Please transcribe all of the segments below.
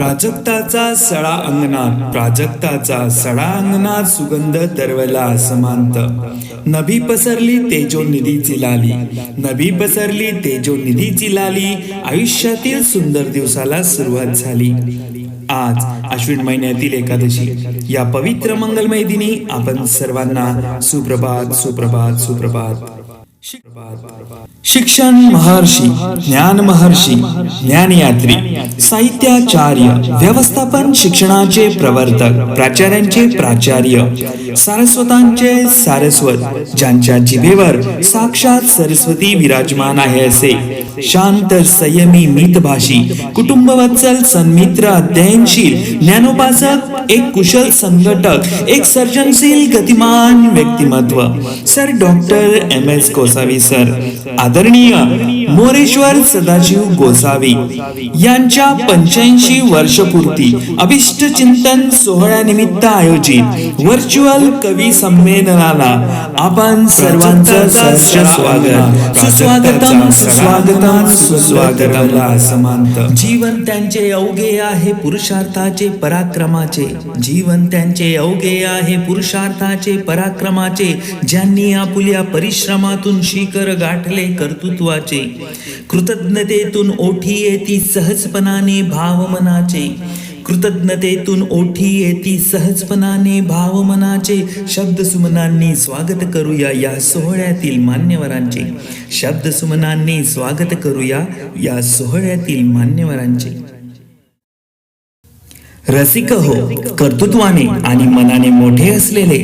प्राजक्ताचा सळा अंगणात, प्राजक्ताचा सळा अंगणात सुगंध दरवला समांत. नभी पसरली तेजो निधीची लाली, नभी पसरली तेजो निधीची लाली. आयुष्यातील सुंदर दिवसाला सुरुवात झाली. आज अश्विन महिन्यातील एकादशी या पवित्र मंगलमय दिनी आपण सर्वांना सुप्रभात सुप्रभात सुप्रभात. शिक्षण महर्षी, ज्ञान महर्षी, ज्ञानयात्री, साहित्याचार्य, व्यवस्थापन शिक्षणाचे प्रवर्तक, प्राचार्यांचे प्राचार्य, सारस्वतांचे सारस्वत, ज्यांच्या जिभेवर साक्षात सरस्वती विराजमान आहे असे शांत संयमी मितभाषी, कुटुंबवत्सल, सन्मित्र, अध्ययनशील, ज्ञानोपासक, एक कुशल संघटक, एक सर्जनशील गतिमान व्यक्तिमत्व sir doctor MS Gosavi sir, आदरणीय मोरेश्वर सदाशिव गोसावी यांच्या 85 वर्षपूर्ती अभिष्ट चिंतन सोहळ्यानिमित्त आयोजित व्हर्च्युअल कवी संमेलनाला आपण सर्वांचं सहर्ष स्वागत, सुस्वागतम, सुस्वागतम, सुस्वागतम समांत. जीवन त्यांचे अवघे आहे पुरुषार्थाचे पराक्रमाचे, जीवन त्यांचे अवघे आहे पुरुषार्थाचे पराक्रमाचे. ज्यांनी आपुल्या परिश्रमातून शिखर गाठले कर्तृत्वाचे, कृतज्ञतेतून ओठी येती सहजपणाने भावमनाचे, कृतज्ञतेतून ओठी येती सहजपणाने भावमनाचे. शब्दसुमनांनी स्वागत करूया या सोहळ्यातील मान्यवरांचे, शब्दसुमनांनी स्वागत करूया या सोहळ्यातील मान्यवरांचे. रसिक हो, कर्तृत्वाने आणि मनाने मोठे असलेले,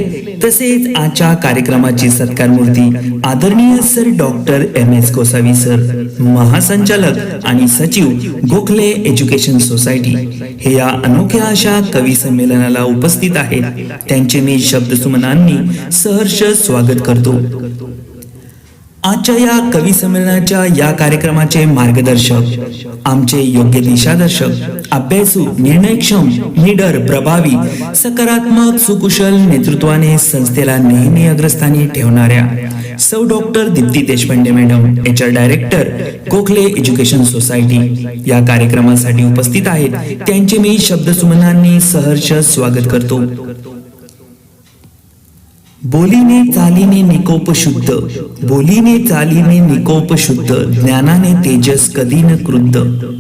तसेच आजच्या कार्यक्रमाची सत्कार मूर्ती आदरणीय sir doctor MS Gosavi sir, महासंचालक आणि सचिव गोखले एज्युकेशन सोसायटी हे या अनोख्या अशा कवी संमेलनाला उपस्थित आहेत. त्यांचे मी शब्दसुमनांनी सहर्ष स्वागत करतो. आजच्या या कवी संमेलनाच्या या कार्यक्रमाचे मार्गदर्शक, आमचे योग्य दिशादर्शक, अभ्यासू, निर्णयक्षम, निडर, प्रभावी, सकारात्मक, सुकुशल नेतृत्वाने संस्थेला नेहमी अग्रस्थानी ठेवणाऱ्या सौ doctor Deepti Deshpande madam, HR director, Gokhale education society या कार्यक्रमासाठी उपस्थित आहेत. त्यांचे मी शब्दसुमनांनी सहर्ष स्वागत करतो. बोलीने चालीने निकोप शुद्ध, बोलीने चालीने निकोप शुद्ध, ज्ञानाने तेजस कधी न क्रुद्ध,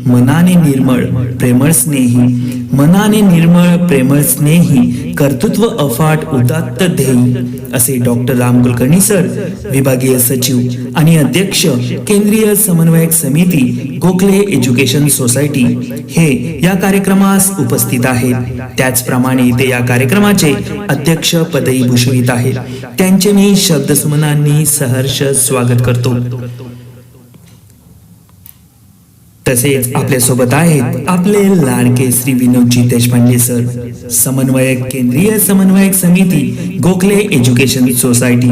मनाने निर्मळ प्रेमळ स्नेही, मनाने निर्मळ प्रेमळ स्नेही, कर्तृत्व अफाट उदात्त ध्येयी असे डॉक्टर राम कुलकर्णी सर, विभागीय सचिव आणि अध्यक्ष, केंद्रीय समन्वयक समिती, गोखले एज्युकेशन सोसायटी हे या कार्यक्रमास उपस्थित आहेत. त्याचप्रमाणे ते या कार्यक्रमाचे अध्यक्ष पदही भूषवित आहेत. त्यांचे मी शब्दसुमनांनी सहर्ष स्वागत करतो. तसेच आपल्या सोबत आहेत आपले लाडके श्री विनोदजी देशपांडे सर, समन्वयक, केंद्रीय समन्वयक समिती, गोखले एज्युकेशन सोसायटी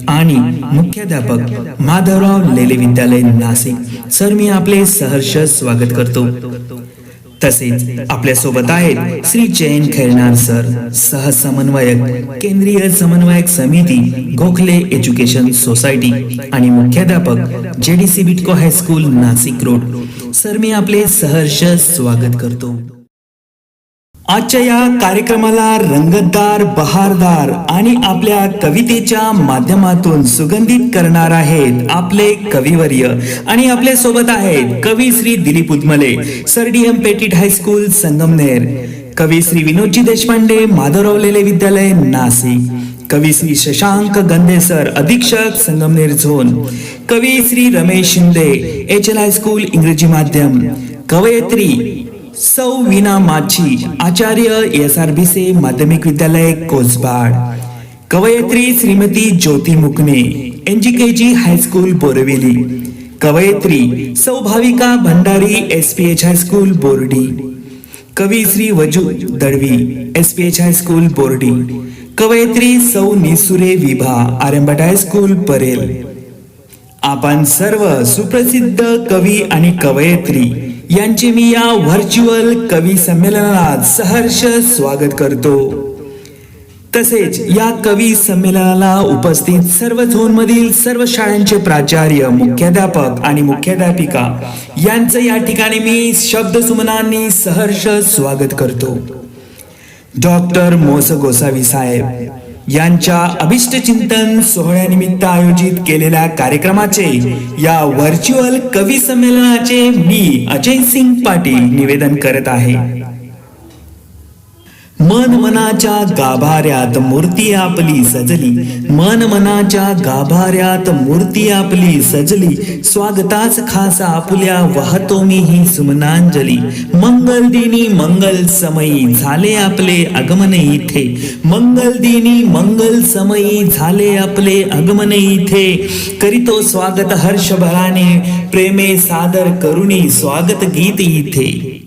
आणि मुख्याध्यापक माधवराव लेले विद्यालय नाशिक सर, मी आपले सहर्ष स्वागत करतो. तसेच आपल्या सोबत आहेत श्री जयंत खैरनार सर, सहसमन्वयक, केंद्रीय समन्वयक समिती, गोखले एज्युकेशन सोसायटी आणि मुख्याध्यापक, JDC Bytco high school Nashik road sir, मी आपले सहर्ष स्वागत करतो. आजच्या या कार्यक्रमाला रंगतदार, बहारदार आणि आपल्या कवितेच्या माध्यमातून सुगंधित करणार आहेत आपले कविवर्य, आणि आपल्या सोबत आहेत कवी श्री दिलीप उदमले sir, DM petit high school Sangamner, कवी श्री विनोदजी देशपांडे, माधवराव लेले विद्यालय नाशिक, कवी श्री शशांक गंधे सर, अधीक्षक संगमनेर झोन, कवी श्री रमेश शिंदे, HL हायस्कूल इंग्रजी माध्यम, कवयित्री सौ वीणा माछी, आचार्य SRBC माध्यमिक विद्यालय कोसबाड, कवयित्री श्रीमती ज्योती मुकणे, NGKG हायस्कूल बोरवेली, कवयित्री सौ भाविका भंडारी, SPH हायस्कूल बोर्डी, कवी श्री वजू दळवी, SPH हायस्कूल बोर्डी, कवयित्री सौ निसुरे विभा, आरंभट हायस्कूल परेल. आपण सर्व सुप्रसिद्ध कवी आणि कवयित्री यांचे मी या व्हर्च्युअल कवी संमेलनात सहर्ष स्वागत करतो. तसेच या कवी संमेलनाला उपस्थित सर्व झोनमधील सर्व शाळांचे प्राचार्य, मुख्याध्यापक आणि मुख्याध्यापिका यांचं या ठिकाणी मी शब्दसुमनांनी सहर्ष स्वागत करतो. डॉक्टर मोस गोसावी साहेब यांच्या अभिष्ट चिंतन सोहळ्यानिमित्त आयोजित केलेल्या कार्यक्रमाचे या व्हर्च्युअल कवी संमेलनाचे मी अजय सिंग पाटील निवेदन करत आहे. मन मनाच्या गाभाऱ्यात मूर्ती आपली सजली, मन मनाच्या गाभाऱ्यात मूर्ती आपली सजली, स्वागताच खास आपुल्या वाहतो मी ही सुमनांजली. मंगल दिनी मंगल समयी झाले आपले आगमन इथे, मंगल दिनी मंगल समयी झाले आपले आगमन इथे, करीतो स्वागत हर्षभराने प्रेमे सादर करुणी स्वागत गीत इथे.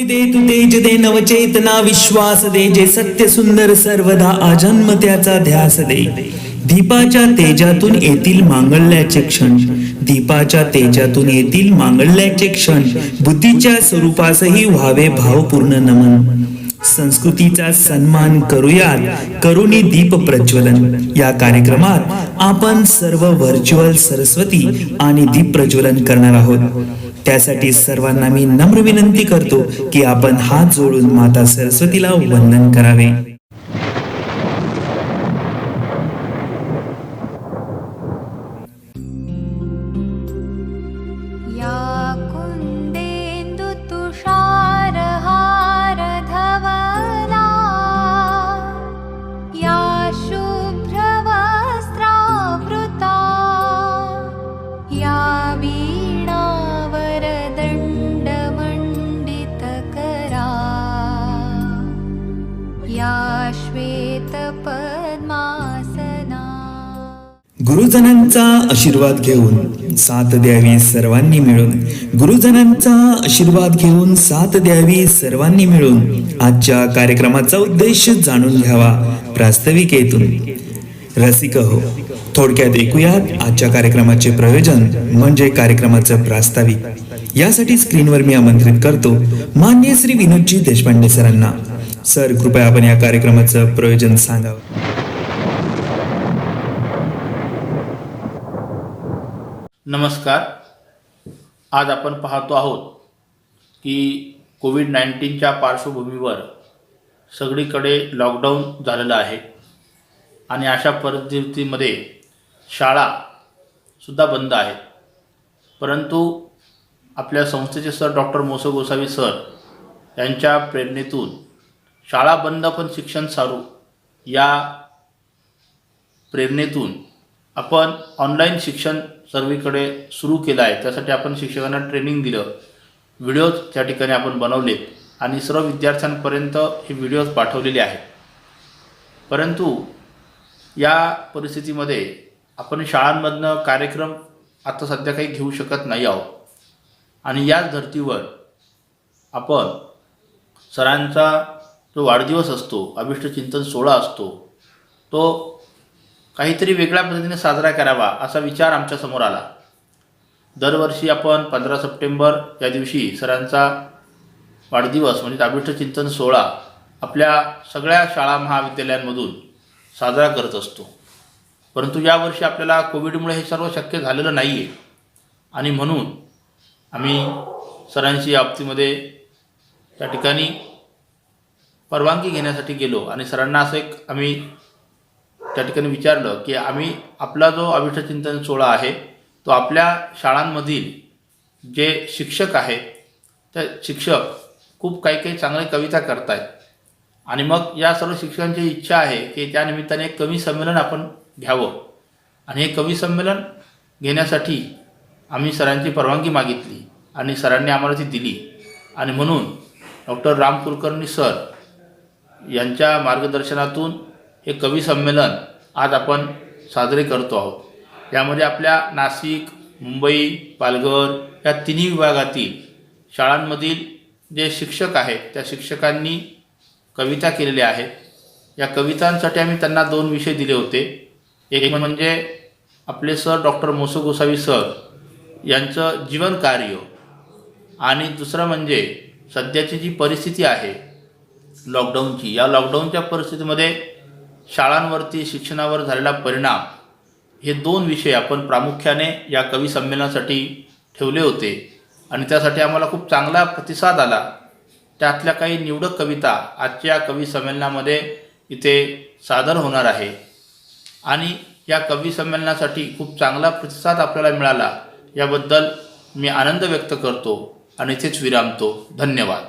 दे तू तेज दे नवचेतना विश्वास दे जे सत्य सुंदर सर्वदा अजन्म त्याचा ध्यास दे दीपाच्या तेजातून येतील मांगल्याचे क्षण दीपाच्या तेजातून येतील मांगल्याचे क्षण बुद्धीच्या स्वरूपासही व्हावे भावपूर्ण नमन संस्कृतीचा सन्मान करूयात करुणी दीप प्रज्वलन या कार्यक्रमात आपण सर्व व्हर्च्युअल सरस्वती आणि दीप प्रज्वलन करणार आहोत त्यासाठी सर्वांना मी नम्र विनंती करतो की आपण हात जोडून माता सरस्वतीला वंदन करावे या कुंदेन्दु तुषारहार धवला या शुभ्रवस्त्रावृता या वीणावरदण्डमण्डितकरा या श्वेतपद्मासना गुरुजनांचा आशीर्वाद घेऊन साथ द्यावी सर्वांनी मिळून गुरुजनांचा आशीर्वाद घेऊन साथ द्यावी सर्वांनी मिळून आजच्या कार्यक्रमाचा उद्देश जाणून घ्यावा प्रास्ताविकेतून रसिक हो थोडक्यात ऐकूयात आजच्या कार्यक्रमाचे प्रयोजन म्हणजे कार्यक्रमाचं प्रास्ताविक यासाठी स्क्रीनवर मी आमंत्रित करतो माननीय श्री विनोदजी देशपांडे सरांना सर कृपया आपण या कार्यक्रमाचं प्रयोजन सांगावं नमस्कार. आज आपण पाहतो आहोत की कोविड-19च्या पार्श्वभूमीवर सगळीकडे लॉकडाऊन झालेलं आहे आणि अशा परिस्थितीमध्ये शाळासुद्धा बंद आहेत. परंतु आपल्या संस्थेचे sir doctor moso Gosavi sir यांच्या प्रेरणेतून शाळा बंद पण शिक्षण सारू या प्रेरणेतून आपण ऑनलाईन शिक्षण सर्वीकडे सुरू केलं आहे. त्यासाठी आपण शिक्षकांना ट्रेनिंग दिलं, व्हिडिओज त्या ठिकाणी आपण बनवले आणि सर्व विद्यार्थ्यांपर्यंत हे व्हिडिओज पाठवलेले आहेत. परंतु या परिस्थितीमध्ये आपण शाळांमधनं कार्यक्रम आता सध्या काही घेऊ शकत नाही आहोत आणि याच धर्तीवर आपण सरांचा जो वाढदिवस असतो, अभिष्ट चिंतन सोहळा असतो, तो काहीतरी वेगळ्या पद्धतीने साजरा करावा असा विचार आमच्यासमोर आला. दरवर्षी आपण 15 सप्टेंबर या दिवशी सरांचा वाढदिवस म्हणजे अभिष्ट चिंतन सोहळा आपल्या सगळ्या शाळा महाविद्यालयांमधून साजरा करत असतो. परंतु यावर्षी आपल्याला कोविडमुळे हे सर्व शक्य झालेलं नाही आहे आणि म्हणून आम्ही सरांशी या बाबतीमध्ये त्या ठिकाणी परवानगी घेण्यासाठी गेलो आणि सरांना असं एक आम्ही त्या ठिकाणी विचारलं की आम्ही आपला जो अभिष्ट चिंतन सोहळा आहे तो आपल्या शाळांमधील जे शिक्षक आहेत त्या शिक्षक खूप काही चांगले कविता करत आहेत आणि मग या सर्व शिक्षकांची इच्छा आहे की त्या निमित्ताने एक कवी संमेलन आपण घ्यावं आणि हे कवी संमेलन घेण्यासाठी आम्ही सरांची परवानगी मागितली आणि सरांनी आम्हाला ती दिली आणि म्हणून डॉक्टर राम कुलकर्णी सर यांच्या मार्गदर्शनातून हे कवी संमेलन आज आपण साजरे करतो आहोत. यामध्ये आपल्या नाशिक, मुंबई, पालघर या तिन्ही विभागातील शाळांमधील जे शिक्षक आहेत त्या शिक्षकांनी कविता केलेल्या आहेत. या कवितांसाठी आम्ही त्यांना 2 विषय दिले होते. एक म्हणजे आपले sir doctor moso Gosavi sir यांचं जीवनकार्य आणि दुसरं म्हणजे सध्याची जी परिस्थिती आहे लॉकडाऊनची, या लॉकडाऊनच्या परिस्थितीमध्ये शाळांवरती शिक्षणावर झालेला परिणाम, हे 2 विषय आपण प्रामुख्याने या कवी संमेलनासाठी ठेवले होते आणि त्यासाठी आम्हाला खूप चांगला प्रतिसाद आला. त्यातल्या काही निवडक कविता आजच्या कवी संमेलनामध्ये इथे सादर होणार आहे आणि या कवी संमेलनासाठी खूप चांगला प्रतिसाद आपल्याला मिळाला याबद्दल मी आनंद व्यक्त करतो आणि इथेच विरामतो. धन्यवाद.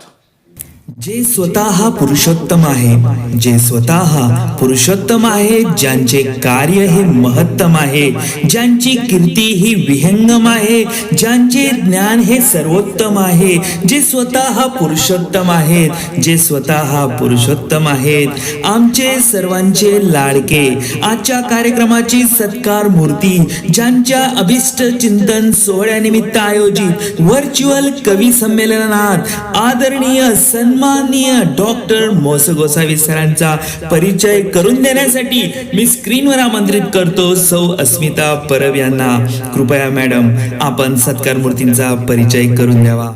जे स्वतः पुरुषोत्तम आहे, जे स्वतः पुरुषोत्तम आहे, ज्यांचे कार्य हे महत्तम आहे, ज्यांची कीर्ती ही विहंगम आहे, ज्यांचे ज्ञान हे सर्वोत्तम आहे, जे स्वतः पुरुषोत्तम आहेत, जे स्वतः पुरुषोत्तम आहेत, आमचे सर्वांचे लाडके, आजच्या कार्यक्रमाची सत्कार मूर्ती, ज्यांच्या अभिष्ट चिंतन सोहळ्यानिमित्त आयोजित व्हर्च्युअल कवी संमेलनात आदरणीय सन्माननीय डॉक्टर मोस गोसावी सरांचा परिचय करून देण्यासाठी मी स्क्रीनवर आमंत्रित करतो सौ अस्मिता परब यांना. कृपया मॅडम, आपण सत्कार मूर्तींचा परिचय करून द्यावा.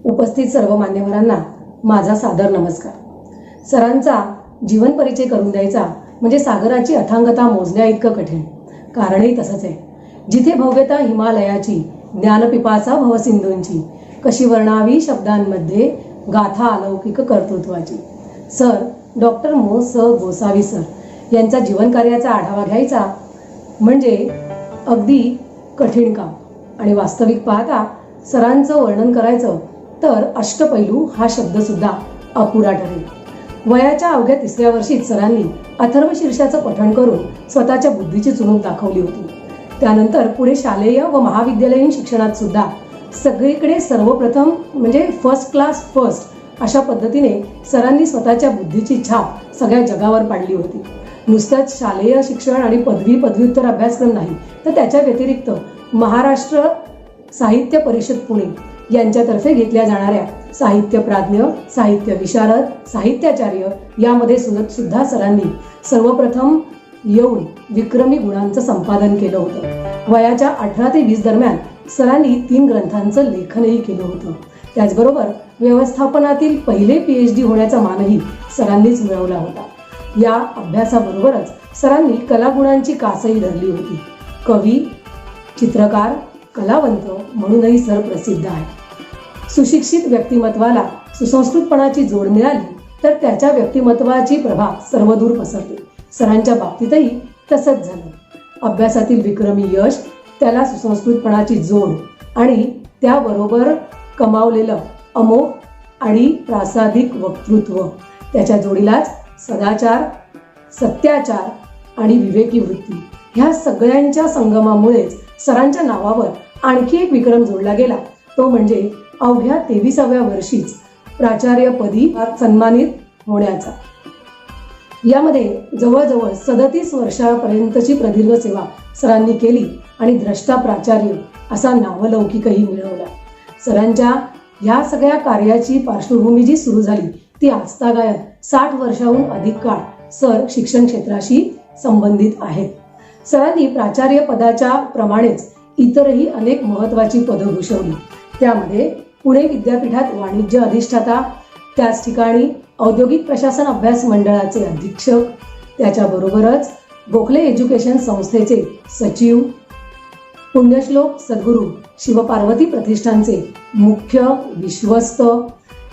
उपस्थित सर्व मान्यवरांना माझा सादर नमस्कार. सरांचा जीवन परिचय करून द्यायचा म्हणजे सागराची अथांगता मोजण्या इतकं कठीण. कारणही तसंच आहे. जिथे भव्यता हिमालयाची, ज्ञानपिपासा भवसिंधूंची, कशी वर्णावी शब्दांमध्ये गाथा अलौकिक कर्तृत्वाची. सर डॉक्टर मो. स. गोसावी सर यांचा जीवनकार्याचा आढावा घ्यायचा म्हणजे अगदी कठीण काम. आणि वास्तविक पाहता सरांचं वर्णन करायचं तर अष्टपैलू हा शब्दसुद्धा अपुरा ठरेल. वयाच्या अवघ्या 3ऱ्या वर्षीच सरांनी अथर्वशीर्षाचं पठण करून स्वतःच्या बुद्धीची चुणूक दाखवली होती. त्यानंतर पुढे शालेय व महाविद्यालयीन शिक्षणात सुद्धा सगळीकडे सर्वप्रथम म्हणजे फर्स्ट क्लास फर्स्ट अशा पद्धतीने सरांनी स्वतःच्या बुद्धीची छाप सगळ्या जगावर पाडली होती. नुसतंच शालेय शिक्षण आणि पदव्युत्तर अभ्यासक्रम नाही, तर त्याच्या व्यतिरिक्त महाराष्ट्र साहित्य परिषद पुणे यांच्यातर्फे घेतल्या जाणाऱ्या साहित्य प्राज्ञ, साहित्य विशारद, साहित्याचार्य यामध्ये सुद्धा सरांनी सर्वप्रथम येऊन विक्रमी गुणांचं संपादन केलं होतं. वयाच्या 18 ते 20 दरम्यान सरांनी 3 ग्रंथांचं लेखनही केलं होतं. त्याचबरोबर व्यवस्थापनातील पहिले PhD होण्याचा मानही सरांनीच मिळवला होता. या अभ्यासाबरोबरच सरांनी कलागुणांची कासही धरली होती. कवी, चित्रकार, कलावंत म्हणूनही सर प्रसिद्ध आहे. सुशिक्षित व्यक्तिमत्वाला सुसंस्कृतपणाची जोड मिळाली तर त्याच्या व्यक्तिमत्वाची प्रभा सर्वदूर पसरते. सरांच्या बाबतीतही तसंच झालं. अभ्यासातील विक्रमी यश, त्याला सुसंस्कृतपणाची जोड आणि त्याबरोबर कमावलेलं अमोघ आणि प्रासादिक वक्तृत्व, त्याच्या जोडीलाच सदाचार, सत्याचार आणि विवेकी वृत्ती, ह्या सगळ्यांच्या संगमामुळेच सरांच्या नावावर आणखी एक विक्रम जोडला गेला. तो म्हणजे अवघ्या 23व्या वर्षीच प्राचार्यपदी सन्मानित होण्याचा. यामध्ये जवळजवळ 37 वर्षापर्यंतची प्रदीर्घ सेवा सरांनी केली आणि द्रष्टा प्राचार्य असा नावलौकिकही मिळवला. सरांच्या ह्या सगळ्या कार्याची पार्श्वभूमी जी सुरू झाली ती आजतागायत 60 वर्षाहून अधिक काळ सर शिक्षण क्षेत्राशी संबंधित आहेत. सरांनी प्राचार्य पदाच्या प्रमाणेच इतरही अनेक महत्त्वाची पदं भूषवली. त्यामध्ये पुणे विद्यापीठात वाणिज्य अधिष्ठाता, त्याच ठिकाणी औद्योगिक प्रशासन अभ्यास मंडळाचे अधीक्षक, त्याच्याबरोबरच गोखले एज्युकेशन संस्थेचे सचिव, पुण्यश्लोक सद्गुरू शिवपार्वती प्रतिष्ठानचे मुख्य विश्वस्त,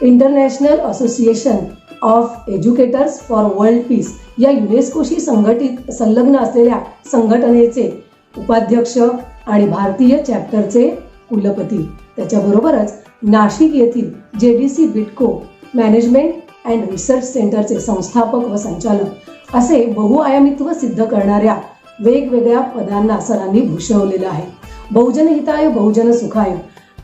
international association of educators for world peace या युनेस्कोशी संलग्न असलेल्या संघटनेचे उपाध्यक्ष आणि भारतीय चॅप्टरचे कुलपती, त्याच्याबरोबरच नाशिक येथील JDC Bytco management and research सेंटरचे संस्थापक व संचालक असे बहुआयामित्व सिद्ध करणाऱ्या वेगवेगळ्या पदांना सरांनी भूषवलेलं आहे. बहुजन हिताय बहुजन सुखाय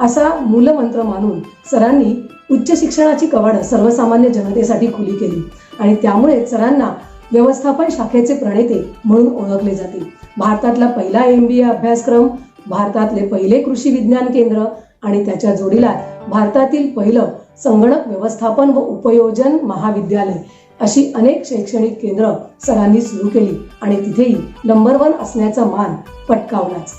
असा मूलमंत्र मानून सरांनी उच्च शिक्षणाची कवाडं सर्वसामान्य जनतेसाठी खुली केली आणि त्यामुळे सरांना व्यवस्थापन शाखेचे प्रणेते म्हणून ओळखले जाते. भारतातला पहिला MBA अभ्यासक्रम, भारतातले पहिले कृषी विज्ञान केंद्र आणि त्याच्या जोडीला भारतातील पहिलं संगणक व्यवस्थापन व उपयोजन महाविद्यालय अशी अनेक शैक्षणिक केंद्र सरांनी सुरू केली आणि तिथेही नंबर 1 असण्याचा मान पटकावलाच.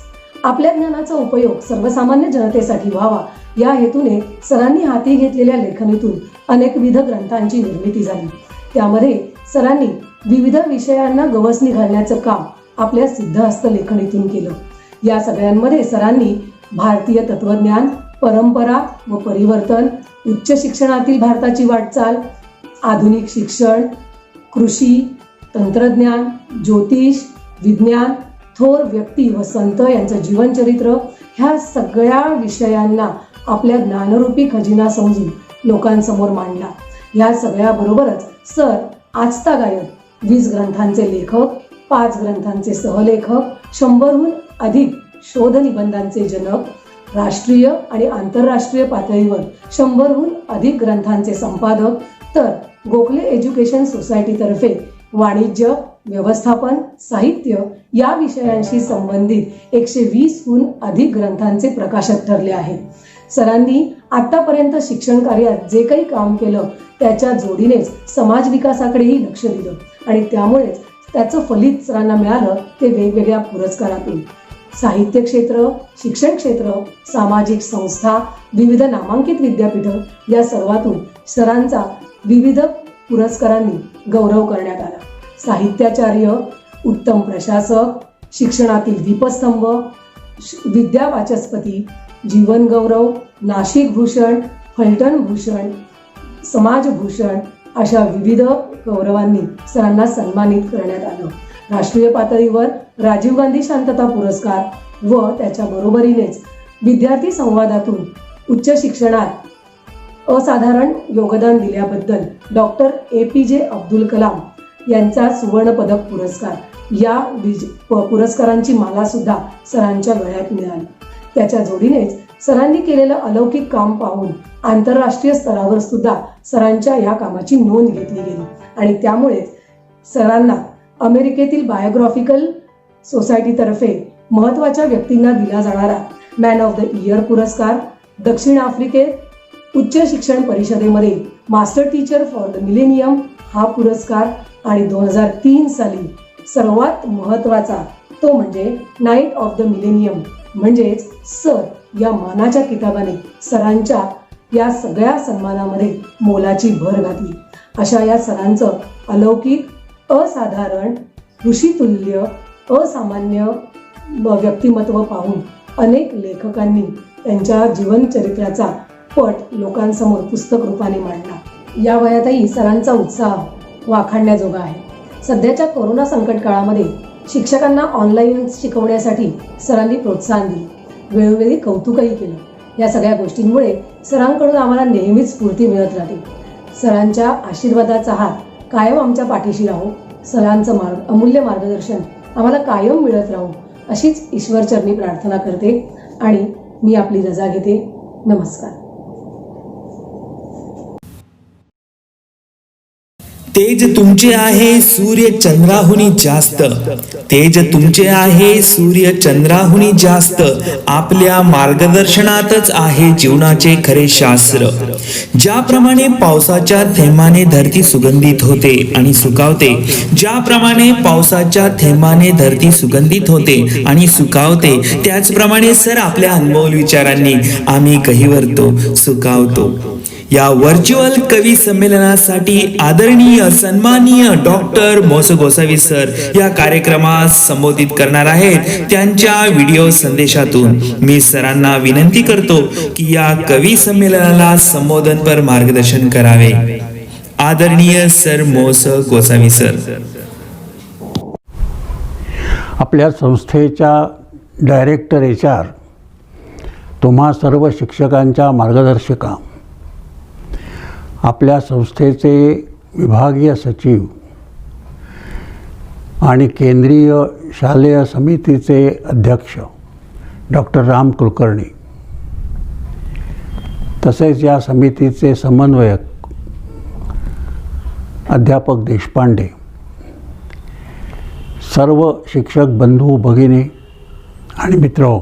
आपल्या ज्ञानाचा उपयोग सर्वसामान्य जनतेसाठी व्हावा या हेतूने सरांनी हाती घेतलेल्या लेखणीतून अनेकविध ग्रंथांची निर्मिती झाली. त्यामध्ये सरांनी विविध विषयांना गवसणी घालण्याचं काम आपल्या सिद्धहस्त लेखणीतून केलं. या सगळ्यांमध्ये सरांनी भारतीय तत्वज्ञान, परंपरा व परिवर्तन, उच्च शिक्षणातील भारताची वाटचाल, आधुनिक शिक्षण, कृषी, तंत्रज्ञान, ज्योतिष, विज्ञान, थोर व्यक्ती व संत यांचं जीवनचरित्र ह्या सगळ्या विषयांना आपल्या ज्ञानरूपी खजिना समजून लोकांसमोर मांडला. ह्या सगळ्याबरोबरच सर आजतागायत 20 ग्रंथांचे लेखक, 5 ग्रंथांचे सहलेखक, 100हून अधिक शोध निबंधांचे जनक, राष्ट्रीय आणि आंतरराष्ट्रीय पातळीवर 100हून अधिक ग्रंथांचे संपादक, तर गोखले एज्युकेशन सोसायटीतर्फे वाणिज्य, व्यवस्थापन, साहित्य या विषयांशी संबंधित 120हून अधिक ग्रंथांचे प्रकाशक ठरले आहेत. सरांनी आतापर्यंत शिक्षण कार्यात जे काही काम केलं त्याच्या जोडीनेच समाज विकासाकडेही लक्ष दिलं आणि त्यामुळेच त्याचं फलित सरांना मिळालं ते वेगवेगळ्या पुरस्कारातून. साहित्य क्षेत्र, शिक्षण क्षेत्र, सामाजिक संस्था, विविध नामांकित विद्यापीठं या सर्वातून सरांचा विविध पुरस्कारांनी गौरव करण्यात आला. साहित्याचार्य, उत्तम प्रशासक, शिक्षणातील दीपस्तंभ, विद्या वाचस्पती, जीवन गौरव, नाशिक भूषण, फलटण भूषण, समाजभूषण अशा विविध गौरवांनी सरांना सन्मानित करण्यात आलं. राष्ट्रीय पातळीवर राजीव गांधी शांतता पुरस्कार व त्याच्या बरोबरीनेच विद्यार्थी संवादातून उच्च शिक्षणात असाधारण योगदान दिल्याबद्दल डॉक्टर APJ अब्दुल कलाम यांचा सुवर्ण पदक पुरस्कार या पुरस्कारांची माला सुद्धा सरांच्या गळ्यात मिळाली. त्याच्या जोडीनेच सरांनी केलेलं अलौकिक काम पाहून आंतरराष्ट्रीय स्तरावर सुद्धा सरांच्या या कामाची नोंद घेतली गेली आणि त्यामुळेच सरांना अमेरिकेतील बायोग्राफिकल सोसायटीतर्फे महत्त्वाच्या व्यक्तींना दिला जाणारा मॅन ऑफ द इयर पुरस्कार, दक्षिण आफ्रिकेत उच्च शिक्षण परिषदेमध्ये master teacher for the millennium हा पुरस्कार आणि 2003 साली सर्वात महत्त्वाचा तो म्हणजे नाईट ऑफ द मिलेनियम म्हणजेच सर या मानाच्या किताबाने सरांच्या या सगळ्या सन्मानामध्ये मोलाची भर घातली. अशा या सरांचं अलौकिक, असाधारण, ऋषितुल्य, असामान्य व्यक्तिमत्व पाहून अनेक लेखकांनी त्यांच्या जीवनचरित्राचा पट लोकांसमोर पुस्तक रूपाने मांडला. या वयातही सरांचा उत्साह वाखाणण्याजोगा आहे. सध्याच्या कोरोना संकट काळामध्ये शिक्षकांना ऑनलाईन शिकवण्यासाठी सरांनी प्रोत्साहन दिले, वेळोवेळी कौतुकही केलं. या सगळ्या गोष्टींमुळे सरांकडून आम्हाला नेहमीच स्फूर्ती मिळत राहते. सरांच्या आशीर्वादाचा हात कायम आमच्या पाठीशी राहो, सरांचं अमूल्य मार्गदर्शन आम्हाला कायम मिळत राहो अशीच ईश्वरचरणी प्रार्थना करते आणि मी आपली रजा घेते. नमस्कार. तेज तुमचे आहे सूर्य चंद्राहुनी जास्त, तेज तुमचे आहे सूर्य चंद्राहुनी जास्त, आपल्या मार्गदर्शनातच आहे जीवनाचे खरे शास्त्र. ज्याप्रमाणे पावसाच्या थेंबाने धरती सुगंधित होते आणि सुकावते, ज्याप्रमाणे पावसाच्या थेंबाने धरती सुगंधित होते आणि सुकावते, त्याचप्रमाणे सर आपल्या अनमोल विचारांनी आम्ही कहिवरतो, सुकावतो. या व्हर्च्युअल कवी संमेलनासाठी आदरणीय सन्माननीय डॉक्टर मोस गोसावी सर या कार्यक्रमास संबोधित करणार आहेत. त्यांच्या व्हिडिओ संदेशातून मी सरांना विनंती करतो की या कवी संमेलनाला संबोधनपर मार्गदर्शन करावे. आदरणीय सर मोस गोसावी सर. आपल्या संस्थेच्या डायरेक्टर HR, तुम्हा सर्व शिक्षकांच्या मार्गदर्शिका, आपल्या संस्थेचे विभागीय सचिव आणि केंद्रीय शालेय समितीचे अध्यक्ष डॉक्टर राम कुलकर्णी, तसेच या समितीचे समन्वयक अध्यापक देशपांडे, सर्व शिक्षक बंधू भगिनी आणि मित्र,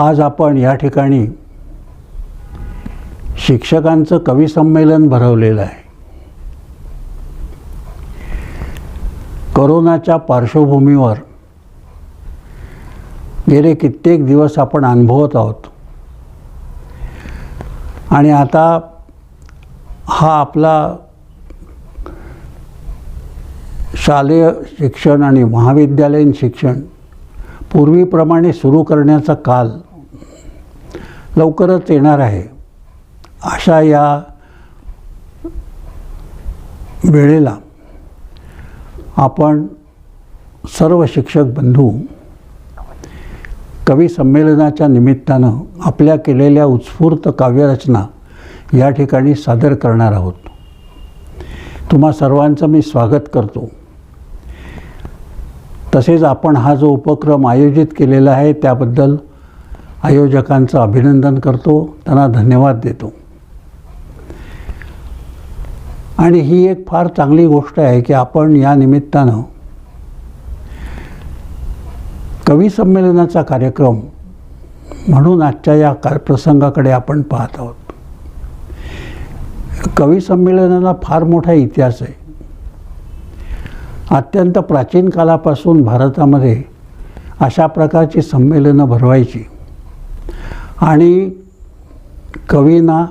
आज आपण या ठिकाणी शिक्षकांचं कवी संमेलन भरवलेलं आहे. कोरोनाच्या पार्श्वभूमीवर गेले कित्येक दिवस आपण अनुभवत आहोत आणि आता हा आपला शालेय शिक्षण आणि महाविद्यालयीन शिक्षण पूर्वीप्रमाणे सुरू करण्याचा काल लवकरच येणार आहे. अशा या वेळेला आपण सर्व शिक्षक बंधू कवी संमेलनाच्या निमित्तानं आपल्या केलेल्या उत्स्फूर्त काव्यरचना या ठिकाणी सादर करणार आहोत. तुम्हा सर्वांचं मी स्वागत करतो. तसेच आपण हा जो उपक्रम आयोजित केलेला आहे त्याबद्दल आयोजकांचं अभिनंदन करतो, त्यांना धन्यवाद देतो. आणि ही एक फार चांगली गोष्ट आहे की आपण या निमित्तानं कवी संमेलनाचा कार्यक्रम म्हणून आजच्या या प्रसंगाकडे आपण पाहत आहोत. कवी संमेलनाला फार मोठा इतिहास आहे. अत्यंत प्राचीन कालापासून भारतामध्ये अशा प्रकारची संमेलनं भरवायची आणि कवींना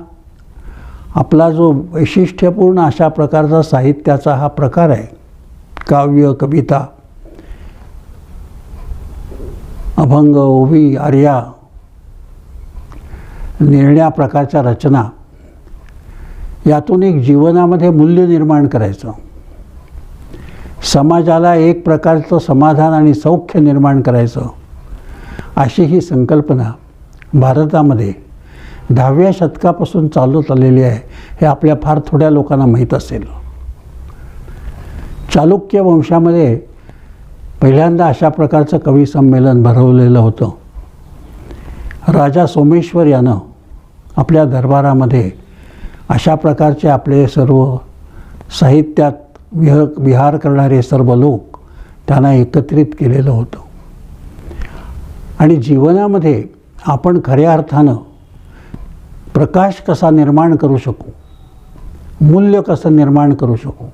आपला जो वैशिष्ट्यपूर्ण अशा प्रकारचा साहित्याचा हा प्रकार आहे, काव्य, कविता, अभंग, ओवी, आर्या, निर्ण्या प्रकारच्या रचना, यातून एक जीवनामध्ये मूल्य निर्माण करायचं, समाजाला एक प्रकारचं समाधान आणि सौख्य निर्माण करायचं, अशी ही संकल्पना भारतामध्ये 10व्या शतकापासून चालत आलेली आहे. हे आपल्या फार थोड्या लोकांना माहीत असेल. चालुक्य वंशामध्ये पहिल्यांदा अशा प्रकारचं कवी संमेलन भरवलेलं होतं. राजा सोमेश्वर यानं आपल्या दरबारामध्ये अशा प्रकारचे आपले सर्व साहित्यात विहार करणारे सर्व लोक त्यांना एकत्रित केलेलं होतं. आणि जीवनामध्ये आपण खऱ्या अर्थानं प्रकाश कसा निर्माण करू शकू, मूल्य कसं निर्माण करू शकू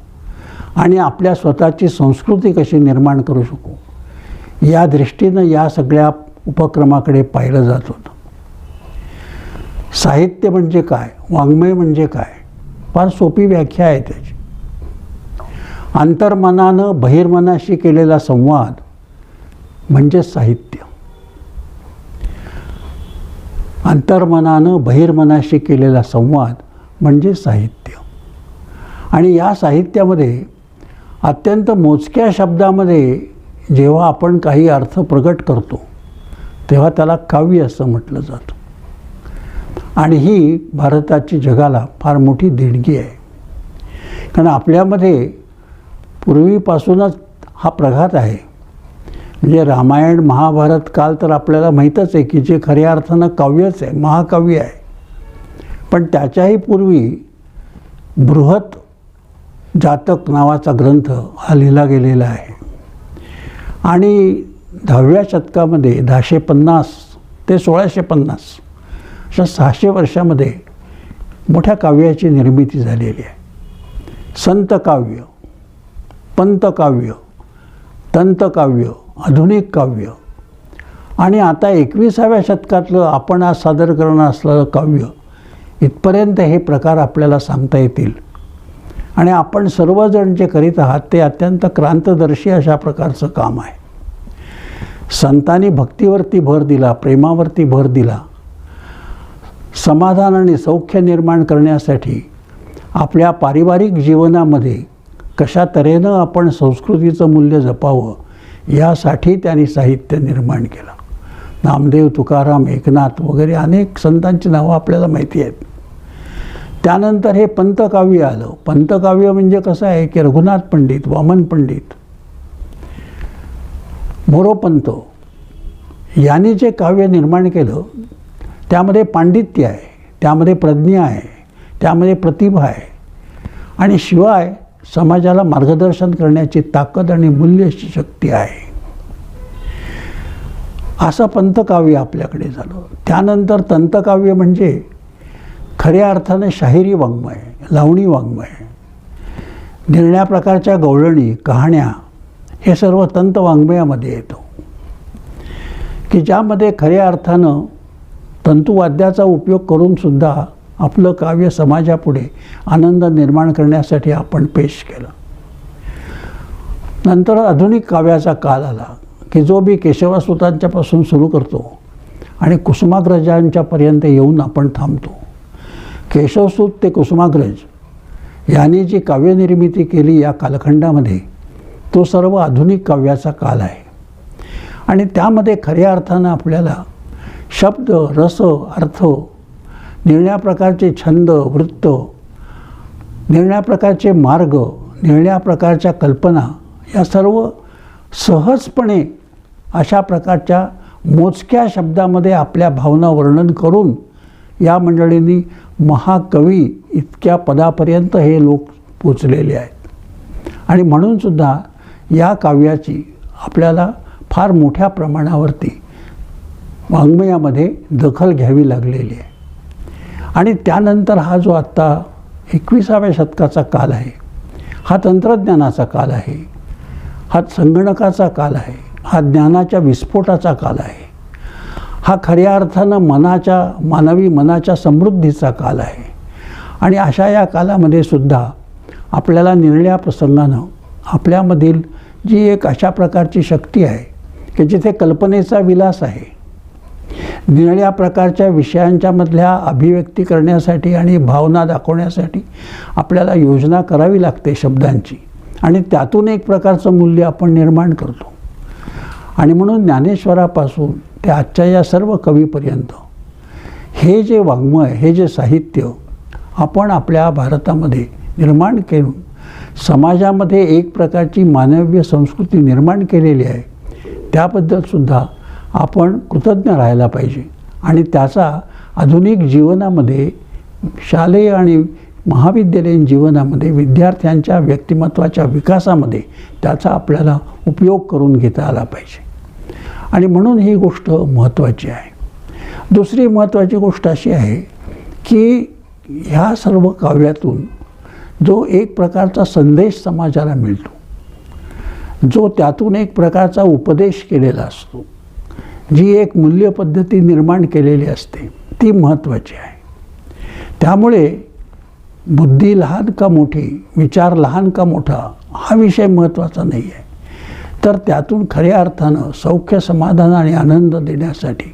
आणि आपल्या स्वतःची संस्कृती कशी निर्माण करू शकू, या दृष्टीनं या सगळ्या उपक्रमाकडे पाहिलं जात होतं. साहित्य म्हणजे काय, वाङ्मय म्हणजे काय, फार सोपी व्याख्या आहे त्याची. अंतर्मनानं बहिर्मनाशी केलेला संवाद म्हणजे साहित्य. अंतर्मनानं बहिर्मनाशी केलेला संवाद म्हणजे साहित्य. आणि या साहित्यामध्ये अत्यंत मोजक्या शब्दामध्ये जेव्हा आपण काही अर्थ प्रगट करतो तेव्हा त्याला काव्य असं म्हटलं जातं. आणि ही भारताची जगाला फार मोठी देणगी आहे. कारण आपल्यामध्ये पूर्वीपासूनच हा प्रघात आहे. म्हणजे रामायण, महाभारत काल तर आपल्याला माहीतच आहे की जे खऱ्या अर्थानं काव्यच आहे, महाकाव्य आहे. पण त्याच्याही पूर्वी बृहत जातक नावाचा ग्रंथ हा लिहिला गेलेला आहे. आणि 10व्या शतकामध्ये 1050 ते 1650 अशा 600 वर्षामध्ये मोठ्या काव्याची निर्मिती झालेली आहे. संतकाव्य, पंतकाव्य, तंतकाव्य, आधुनिक काव्य आणि आता 21व्या शतकातलं आपण आज सादर करणार असलेलं काव्य, इथपर्यंत हे प्रकार आपल्याला सांगता येतील. आणि आपण सर्वजण जे करीत आहात ते अत्यंत क्रांतदर्शी अशा प्रकारचं काम आहे. संतांनी भक्तीवरती भर दिला, प्रेमावरती भर दिला. समाधान आणि सौख्य निर्माण करण्यासाठी आपल्या पारिवारिक जीवनामध्ये कशा तऱ्हेनं आपण संस्कृतीचं मूल्य जपावं यासाठी त्यांनी साहित्य निर्माण केलं. नामदेव, तुकाराम, एकनाथ वगैरे अनेक संतांची नावं आपल्याला माहिती आहेत. त्यानंतर हे पंतकाव्य आलं. पंतकाव्य म्हणजे कसं आहे की रघुनाथ पंडित, वामन पंडित, मोरोपंत यांनी जे काव्य निर्माण केलं त्यामध्ये पांडित्य आहे, त्यामध्ये प्रज्ञा आहे, त्यामध्ये प्रतिभा आहे आणि शिवाय समाजाला मार्गदर्शन करण्याची ताकद आणि मूल्याची शक्ती आहे. असं पंतकाव्य आपल्याकडे झालं. त्यानंतर तंतकाव्य म्हणजे खऱ्या अर्थाने शाहिरी वाङ्मय, लावणी वाङ्मय, निर्ण्या प्रकारच्या गवळणी, कहाण्या, हे सर्व तंत वाङ्मयामध्ये येतं की ज्यामध्ये खऱ्या अर्थानं तंतुवाद्याचा उपयोग करूनसुद्धा आपलं काव्य समाजापुढे आनंद निर्माण करण्यासाठी आपण पेश केलं. नंतर आधुनिक काव्याचा काल आला की जो मी केशवसुतांच्यापासून सुरू करतो आणि कुसुमाग्रजांच्यापर्यंत येऊन आपण थांबतो. केशवसूत ते कुसुमाग्रज यांनी जी काव्यनिर्मिती केली या कालखंडामध्ये तो सर्व आधुनिक काव्याचा काल आहे. आणि त्यामध्ये खऱ्या अर्थानं आपल्याला शब्द, रस, अर्थ, निरनिळ्या प्रकारचे छंद, वृत्त, निरनिळ्या प्रकारचे मार्ग, निरनिळ्या प्रकारच्या कल्पना या सर्व सहजपणे अशा प्रकारच्या मोजक्या शब्दामध्ये आपल्या भावना वर्णन करून या मंडळींनी महाकवी इतक्या पदापर्यंत हे लोक पोचलेले आहेत. आणि म्हणूनसुद्धा या काव्याची आपल्याला फार मोठ्या प्रमाणावरती वाङ्मयामध्ये दखल घ्यावी लागलेली आहे. आणि त्यानंतर हा जो आत्ता 21व्या शतकाचा काल आहे, हा तंत्रज्ञानाचा काल आहे, हा संगणकाचा काल आहे, हा ज्ञानाच्या विस्फोटाचा काल आहे, हा खऱ्या अर्थानं मानवी मनाच्या समृद्धीचा काल आहे. आणि अशा या कालामध्ये सुद्धा आपल्याला निरनिळ्या प्रसंगानं आपल्यामधील जी एक अशा प्रकारची शक्ती आहे की जिथे कल्पनेचा विलास आहे, निरनिळ्या प्रकारच्या विषयांच्या मधल्या अभिव्यक्ती करण्यासाठी आणि भावना दाखवण्यासाठी आपल्याला योजना करावी लागते शब्दांची, आणि त्यातून एक प्रकारचं मूल्य आपण निर्माण करतो. आणि म्हणून ज्ञानेश्वरापासून ते आजच्या या सर्व कवीपर्यंत हे जे वाङ्मय, हे जे साहित्य आपण आपल्या भारतामध्ये निर्माण करून समाजामध्ये एक प्रकारची मानवीय संस्कृती निर्माण केलेली आहे, त्याबद्दलसुद्धा आपण कृतज्ञ राहायला पाहिजे. आणि त्याचा आधुनिक जीवनामध्ये, शालेय आणि महाविद्यालयीन जीवनामध्ये, विद्यार्थ्यांच्या व्यक्तिमत्वाच्या विकासामध्ये त्याचा आपल्याला उपयोग करून घेता आला पाहिजे. आणि म्हणून ही गोष्ट महत्त्वाची आहे. दुसरी महत्त्वाची गोष्ट अशी आहे की ह्या सर्व काव्यातून जो एक प्रकारचा संदेश समाजाला मिळतो, जो त्यातून एक प्रकारचा उपदेश केलेला असतो, जी एक मूल्यपद्धती निर्माण केलेली असते, ती महत्त्वाची आहे. त्यामुळे बुद्धी लहान का मोठी, विचार लहान का मोठा हा विषय महत्त्वाचा नाही आहे, तर त्यातून खऱ्या अर्थानं सौख्य, समाधान आणि आनंद देण्यासाठी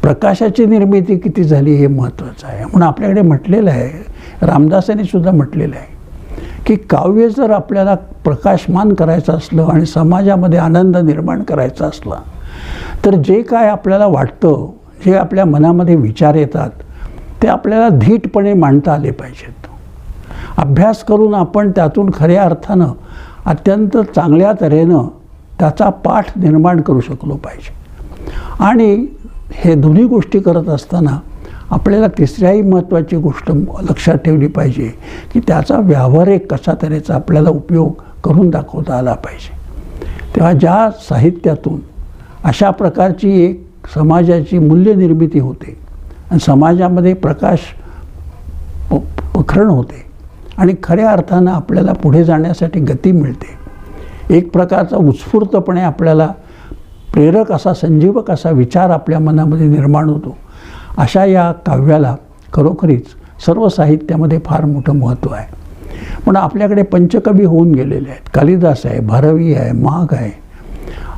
प्रकाशाची निर्मिती किती झाली हे महत्त्वाचं आहे. म्हणून आपल्याकडे म्हटलेलं आहे, रामदासांनी सुद्धा म्हटलेलं आहे की काव्य जर आपल्याला प्रकाशमान करायचं असलं आणि समाजामध्ये आनंद निर्माण करायचा असला तर जे काय आपल्याला वाटतं, जे आपल्या मनामध्ये विचार येतात ते आपल्याला धीटपणे मांडता आले पाहिजेत. अभ्यास करून आपण त्यातून खऱ्या अर्थानं अत्यंत चांगल्या तऱ्हेनं त्याचा पाठ निर्माण करू शकलो पाहिजे. आणि हे दोन्ही गोष्टी करत असताना आपल्याला तिसऱ्याही महत्त्वाची गोष्ट लक्षात ठेवली पाहिजे की त्याचा व्यावहारिक कशा तऱ्हेचा आपल्याला उपयोग करून दाखवता आला पाहिजे. तेव्हा ज्या साहित्यातून अशा प्रकारची एक समाजाची मूल्यनिर्मिती होते आणि समाजामध्ये प्रकाश पखरण होते आणि खऱ्या अर्थानं आपल्याला पुढे जाण्यासाठी गती मिळते, एक प्रकारचा उत्स्फूर्तपणे आपल्याला प्रेरक असा, संजीवक असा विचार आपल्या मनामध्ये निर्माण होतो, अशा या काव्याला खरोखरीच सर्व साहित्यामध्ये फार मोठं महत्त्व आहे. पण आपल्याकडे पंचकवी होऊन गेलेले आहेत. कालिदास आहे, भारवी आहे, माघ आहे.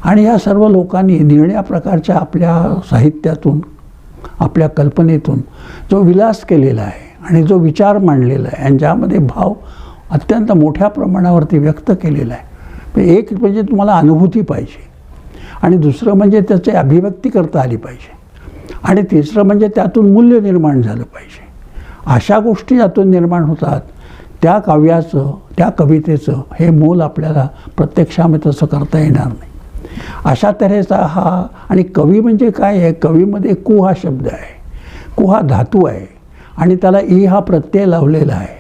आणि या सर्व लोकांनी निरनिळ्या प्रकारच्या आपल्या साहित्यातून, आपल्या कल्पनेतून जो विलास केलेला आहे आणि जो विचार मांडलेला आहे आणि ज्यामध्ये भाव अत्यंत मोठ्या प्रमाणावरती व्यक्त केलेला आहे. एक म्हणजे तुम्हाला अनुभूती पाहिजे, आणि दुसरं म्हणजे त्याची अभिव्यक्ती करता आली पाहिजे, आणि तिसरं म्हणजे त्यातून मूल्य निर्माण झालं पाहिजे. अशा गोष्टी यातून निर्माण होतात. त्या काव्याचं, त्या कवितेचं हे मोल आपल्याला प्रत्यक्षामध्ये तसं करता येणार नाही. अशा तऱ्हेचा हा, आणि कवी म्हणजे काय आहे, कवीमध्ये कु हा शब्द आहे, कु हा धातू आहे आणि त्याला ई हा प्रत्यय लावलेला आहे.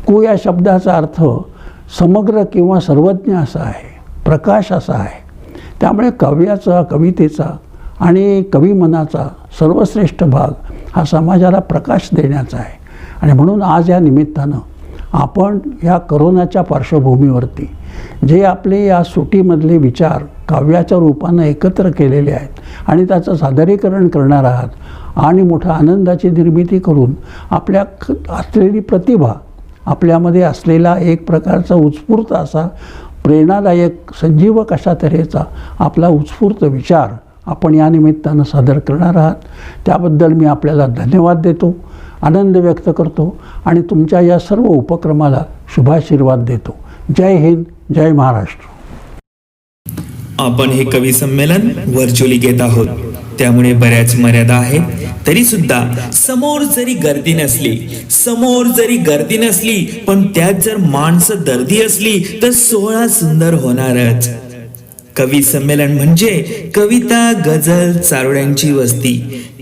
कु या शब्दाचा अर्थ समग्र किंवा सर्वज्ञ असा आहे, प्रकाश असा आहे. त्यामुळे काव्याचा, कवितेचा आणि कविमनाचा सर्वश्रेष्ठ भाग हा समाजाला प्रकाश देण्याचा आहे. आणि म्हणून आज या निमित्तानं आपण या करोनाच्या पार्श्वभूमीवरती जे आपले या सुटीमधले विचार काव्याच्या रूपानं एकत्र केलेले आहेत आणि त्याचं सादरीकरण करणार आहात आणि मोठ्या आनंदाची निर्मिती करून आपल्या असलेली प्रतिभा, आपल्यामध्ये असलेला एक प्रकारचा उत्स्फूर्त असा प्रेरणादायक, संजीवक अशा तऱ्हेचा आपला उत्स्फूर्त विचार आपण या निमित्तानं सादर करणार आहात. त्याबद्दल मी आपल्याला धन्यवाद देतो, आनंद व्यक्त करतो आणि तुमच्या या सर्व उपक्रमाला शुभाशीर्वाद देतो. जय हिंद, जय महाराष्ट्र. आपण हे कवी संमेलन व्हर्च्युअली घेत आहोत, त्यामुळे बऱ्याच मर्यादा आहेत. तरी सुद्धा समोर जरी गर्दी नसली पण त्यात जर माणसं दर्दी असली तर सोहळा सुंदर होणारच. कवी संमेलन म्हणजे कविता गझल चारोळ्यांची वस्ती.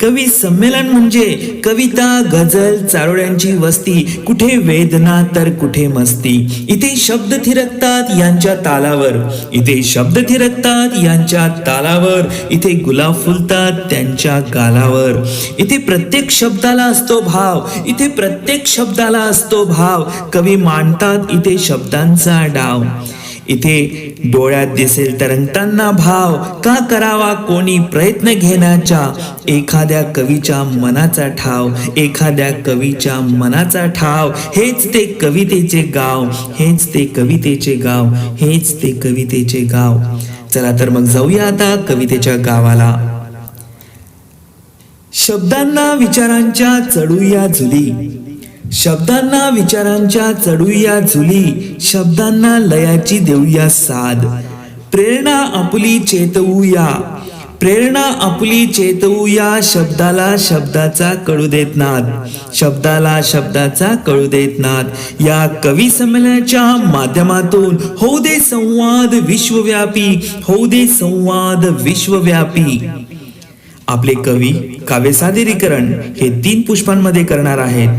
कवी संमेलन म्हणजे कविता गझल चारोळ्यांची वस्ती. कुठे वेदना तर कुठे मस्ती. इथे शब्द थिरकतात यांच्या तालावर. इथे गुलाब फुलतात त्यांच्या गालावर. इथे प्रत्येक शब्दाला असतो भाव. कवी मांडतात इथे शब्दांचा डाव. इथे डोळ्यात दिसेल तरंगताना भाव. का करावा कोणी प्रयत्न घेण्याचा एखाद्या कवीच्या मनाचा ठाव. हेच ते कवितेचे गाव. चला तर मग जाऊया आता कवितेच्या गावाला. शब्दांना विचारांच्या चढूया झुली. शब्दांना लयाची देऊया साद. प्रेरणा आपली चेतवूया. शब्दाला शब्दाचा कळू देत नाद. या कवी संमेलनाच्या माध्यमातून होऊ दे संवाद विश्वव्यापी. आपले कवी काव्य सादरीकरण हे 3 पुष्पांमध्ये करणार आहेत.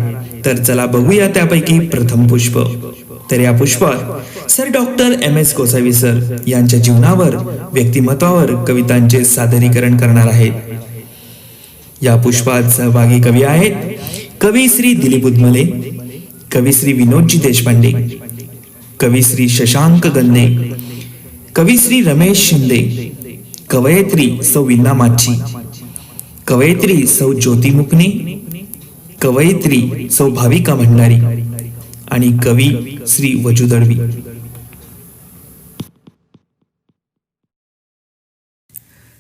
तर चला बघूया त्यापैकी प्रथम पुष्प. तर या पुष्पात sir doctor MS Gosavi sir यांच्या जीवनावर, व्यक्तिमत्वावर कवितांचे सादरीकरण करणार आहेत. या पुष्पात सहभागी कवी आहेत कवी श्री दिलीप उदमले, कवी श्री विनोदजी देशपांडे, कवी श्री शशांक गंदे, कवी श्री रमेश शिंदे, कवयित्री सौ विना माची, कवयित्री सौ ज्योती मुकणे, कवयित्री सौ भाविका भंडारी आणि कवी श्री वजू दळवी.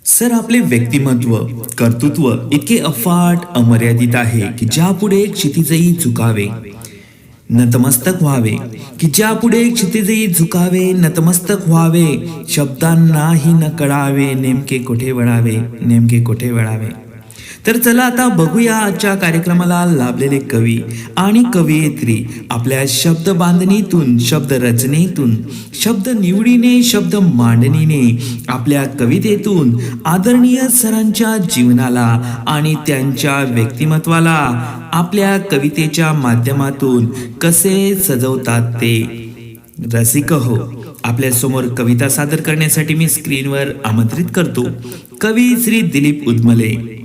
सर आपले व्यक्तिमत्व, कर्तृत्व इतके अफाट अमर्यादित आहे की ज्यापुढे क्षितिजही झुकावे नतमस्तक व्हावे. शब्दांनाही न कळावे नेमके कुठे वळावे. तर चला आता बघूया आजच्या कार्यक्रमाला लाभलेले कवी आणि कवयित्री आपल्या शब्द बांधणीतून, शब्द रचनेतून, शब्द निवडीने, शब्द मांडणीने, आपल्या कवितेतून आदरणीय सरांच्या जीवनाला आणि त्यांच्या व्यक्तिमत्वाला आपल्या कवितेच्या माध्यमातून कसे सजवतात ते. रसिक हो, आपल्या समोर कविता सादर करण्यासाठी मी स्क्रीनवर आमंत्रित करतो कवी श्री दिलीप उदमले.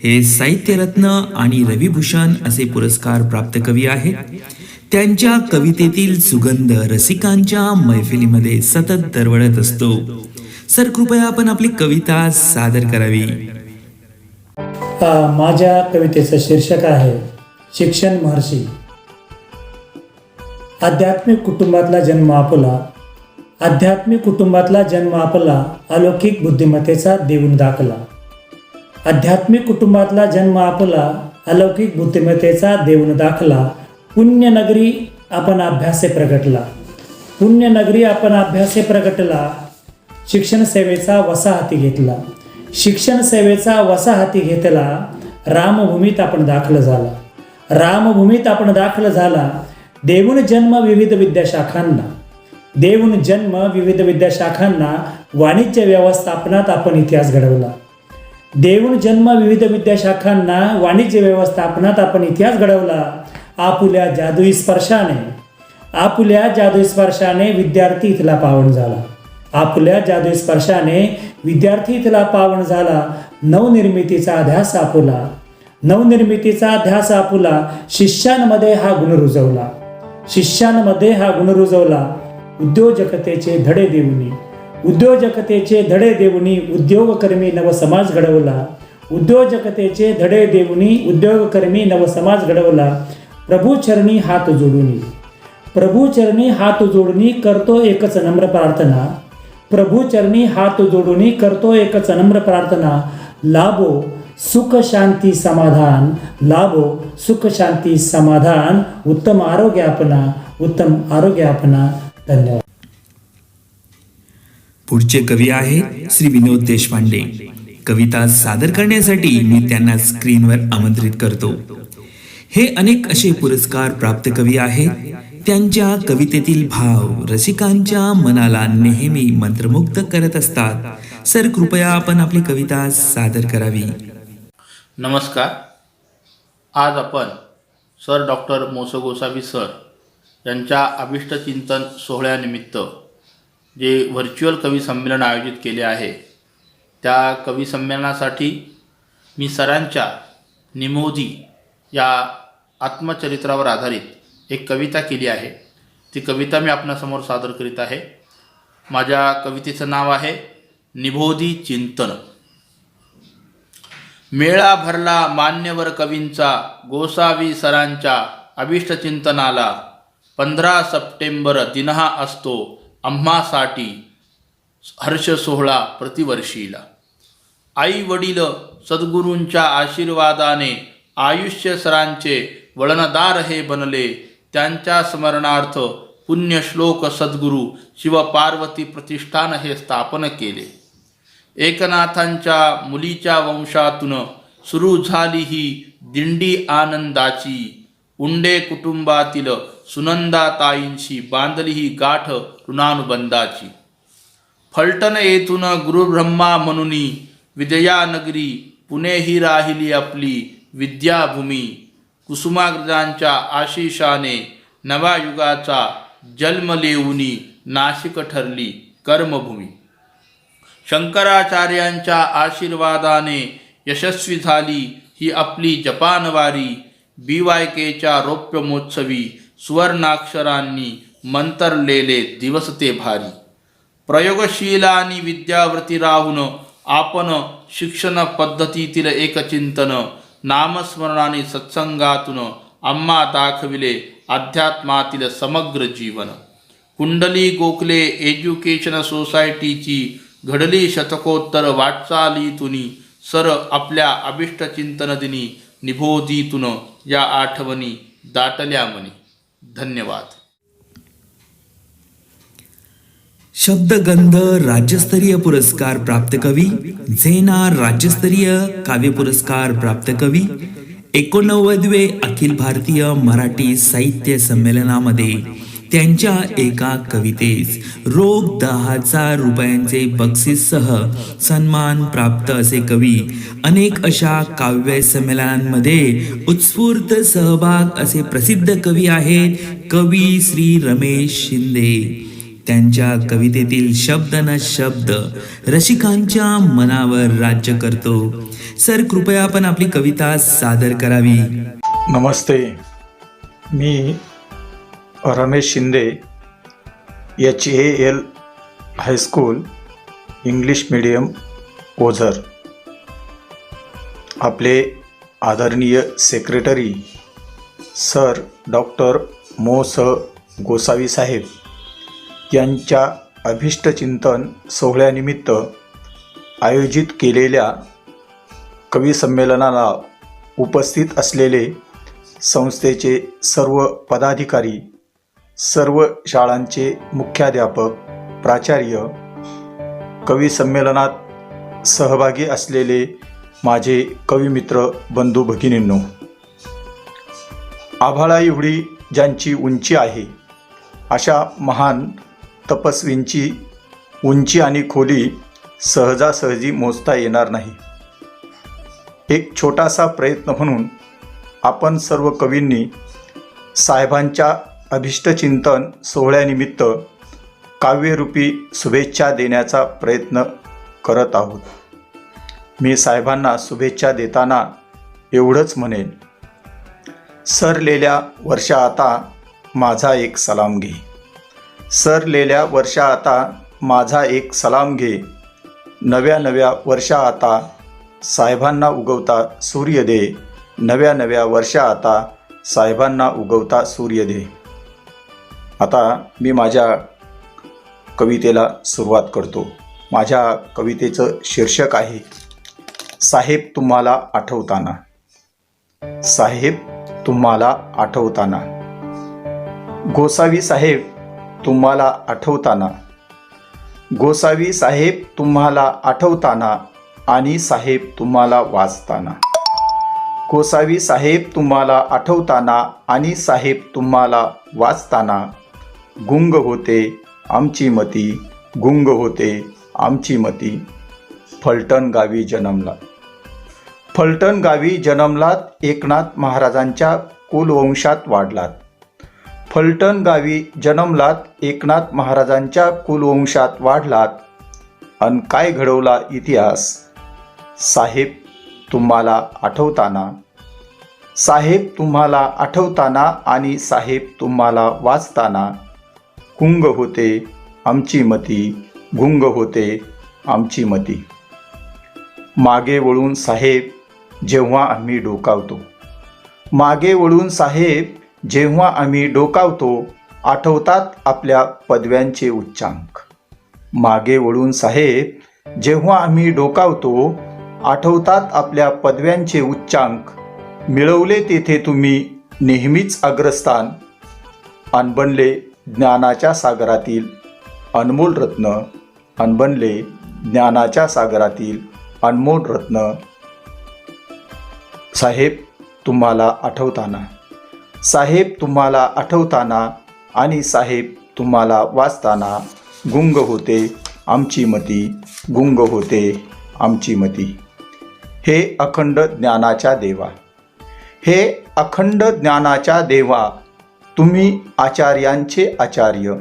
हे साहित्यरत्न आणि रविभूषण असे पुरस्कार प्राप्त कवी आहेत. त्यांच्या कवितेतील सुगंध रसिकांच्या मैफिलीमध्ये सतत दरवळत असतो. सर कृपया आपण आपली कविता सादर करावी. माझ्या कवितेचं शीर्षक आहे शिक्षण महर्षी. आध्यात्मिक कुटुंबातला जन्म आपला अलौकिक बुद्धिमत्तेचा देऊन दाखला. आध्यात्मिक कुटुंबातला जन्म आपला अलौकिक बुद्धिमत्तेचा देऊन दाखला. पुण्यनगरी आपण अभ्यासे प्रगटला. शिक्षण सेवेचा वसा हाती घेतला. रामभूमीत आपण दाखल झाला. देऊन जन्म विविध विद्याशाखांना वाणिज्य व्यवस्थापनात आपण इतिहास घडवला. आपुल्या जादुई स्पर्शाने विद्यार्थी इथला पावन झाला. नवनिर्मितीचा ध्यास आपुला. शिष्यांमध्ये हा गुण रुजवला. उद्योजकतेचे धडे देऊनी उद्योगकर्मी नवसमाज घडवला. प्रभूचरणी हात जोडूनी करतो एकच नम्र प्रार्थना. लाभो सुख शांती समाधान. उत्तम आरोग्य आपणा. धन्यवाद. पुढचे कवी आहेत श्री विनोद देशपांडे. कविता सादर करण्यासाठी मी त्यांना स्क्रीनवर आमंत्रित करतो. हे अनेक असे पुरस्कार प्राप्त कवी आहेत. त्यांच्या कवितेतील भाव रसिकांच्या मनाला नेहमी मंत्रमुग्ध करत असतात. सर, कृपया आपण आपली कविता सादर करावी. नमस्कार. आज आपण सर डॉक्टर मोस गोसावी सर यांच्या अभिष्टचिंतन सोहळ्यानिमित्त जे व्हर्च्युअल कवी संमेलन आयोजित केले आहे, त्या कवी संमेलनासाठी मी सरांच्या निमोधी या आत्मचरित्रावर आधारित एक कविता केली आहे. ती कविता मी आपणासमोर सादर करीत आहे. माझ्या कवितेचं नाव आहे निबोधी चिंतन. मेळा भरला मान्यवर कवींचा गोसावी सरांच्या अभिष्टचिंतनाला. 15 सप्टेंबर दिन हा असतो आम्हासाठी हर्ष सोहळा प्रतिवर्षीला. आई वडील सद्गुरूंच्या आशीर्वादाने आयुष्य सरांचे वळणदार हे बनले. त्यांच्या स्मरणार्थ पुण्यश्लोक सद्गुरू शिव पार्वती प्रतिष्ठान हे स्थापन केले. एकनाथांच्या मुलीच्या वंशातून सुरू झाली ही दिंडी आनंदाची. उंडे कुटुंबातील सुनंदाताईंशी बांधली ही गाठ ऋणानुबंधाची. फलटण येथून गुरुब्रह्मा म्हणूनी विद्यानगरी पुणे ही राहिली आपली विद्याभूमी. कुसुमाग्रजांच्या आशिषाने नवा युगाचा जन्म लेऊनी नाशिक ठरली कर्मभूमी. शंकराचार्यांच्या आशीर्वादाने यशस्वी झाली ही आपली जपानवारी. BYKच्या रौप्य महोत्सवी सुवर्णाक्षरांनी मंतरलेले दिवस ते भारी. प्रयोगशील आणि विद्याव्रती राहून आपण शिक्षण पद्धतीतील एक चिंतन. नामस्मरणाने सत्संगातून आम्हा दाखविले अध्यात्मातील समग्र जीवन. कुंडली गोखले एज्युकेशन सोसायटीची घडली शतकोत्तर वाटचालीतुनी. सर आपल्या अभिष्टचिंतन दिनी निबोधीतून या आठवणी दाटल्या मनी. धन्यवाद. शब्दगंध राज्यस्तरीय पुरस्कार प्राप्त कवी. झेना राज्यस्तरीय काव्य पुरस्कार प्राप्त कवी. 89वे अखिल भारतीय मराठी साहित्य संमेलनामध्ये त्यांच्या एका कवितेस रोख 10,000 रुपयांचे बक्षीससह सन्मान प्राप्त असे कवी. अनेक अशा काव्य संमेलनांमध्ये उत्स्फूर्त सहभाग असे प्रसिद्ध कवी आहेत कवी श्री रमेश शिंदे. त्यांच्या कवितेतील शब्द न शब्द रसिकांच्या मनावर राज्य करतो. सर, कृपया आपण आपली कविता सादर करावी. नमस्ते. मी Ramesh Shinde, HAL high school English medium Ozar. आपले आदरणीय सेक्रेटरी सर डॉक्टर मोस गोसावी साहेब यांच्या अभिष्टचिंतन सोहळ्यानिमित्त आयोजित केलेल्या कवी संमेलनाला उपस्थित असलेले संस्थेचे सर्व पदाधिकारी, सर्व शाळांचे मुख्याध्यापक, प्राचार्य, कवी संमेलनात सहभागी असलेले माझे कविमित्र बंधू भगिनींनो, आभाळा एवढी ज्यांची उंची आहे अशा महान तपस्वींची उंची आणि खोली सहजासहजी मोजता येणार नाही. एक छोटासा प्रयत्न म्हणून आपण सर्व कवींनी साहेबांच्या अभिष्टचिंतन सोहळ्यानिमित्त काव्यरूपी शुभेच्छा देण्याचा प्रयत्न करत आहोत. मी साहेबांना शुभेच्छा देताना एवढंच म्हणेन, सरलेल्या वर्षा आता माझा एक सलाम घे. सरलेल्या वर्षा आता माझा एक सलाम घे. नव्या नव्या वर्षा आता साहेबांना उगवता सूर्य दे. नव्या नव्या वर्षा आता साहेबांना उगवता सूर्य दे. आता मी माझ्या कवितेला सुरुवात करतो. माझ्या कवितेचं शीर्षक आहे साहेब तुम्हाला आठवताना. साहेब तुम्हाला आठवताना. गोसावी साहेब तुम्हाला आठवताना गोसावी साहेब तुम्हाला आठवताना आणि साहेब तुम्हाला वाचताना. गोसावी साहेब तुम्हाला आठवताना आणि साहेब तुम्हाला वाचताना गुंग होते आमची मती, गुंग होते आमची मती. फलटण गावी जन्मलात. फलटण गावी जन्मलात, एकनाथ महाराजांच्या कुलवंशात वाढलात. फलटण गावी जन्मलात, एकनाथ महाराजांच्या कुलवंशात वाढलात. अन काय घडवला इतिहास साहेब तुम्हाला आठवताना. साहेब तुम्हाला आठवताना आणि साहेब तुम्हाला वाचताना गुंग होते आमची मती, गुंग होते आमची मती. मागे वळून साहेब जेव्हा आम्ही डोकावतो. मागे वळून साहेब जेव्हा आम्ही डोकावतो, आठवतात आपल्या पदव्यांचे उच्चांक. मागे वळून साहेब जेव्हा आम्ही डोकावतो, आठवतात आपल्या पदव्यांचे उच्चांक. मिळवले तेथे तुम्ही नेहमीच अग्रस्थान. अनबनले ज्ञानाच्या सागरातील अनमोल रत्न. अनबनले ज्ञानाच्या सागरातील अनमोल रत्न. साहेब तुम्हाला आठवताना. साहेब तुम्हाला आठवताना आणि साहेब तुम्हाला वाचताना गुंग होते आमची मती, गुंग होते आमची मती. हे अखंड ज्ञानाच्या देवा, हे अखंड ज्ञानाच्या देवा, तुम्ही आचार्यांचे आचार्य,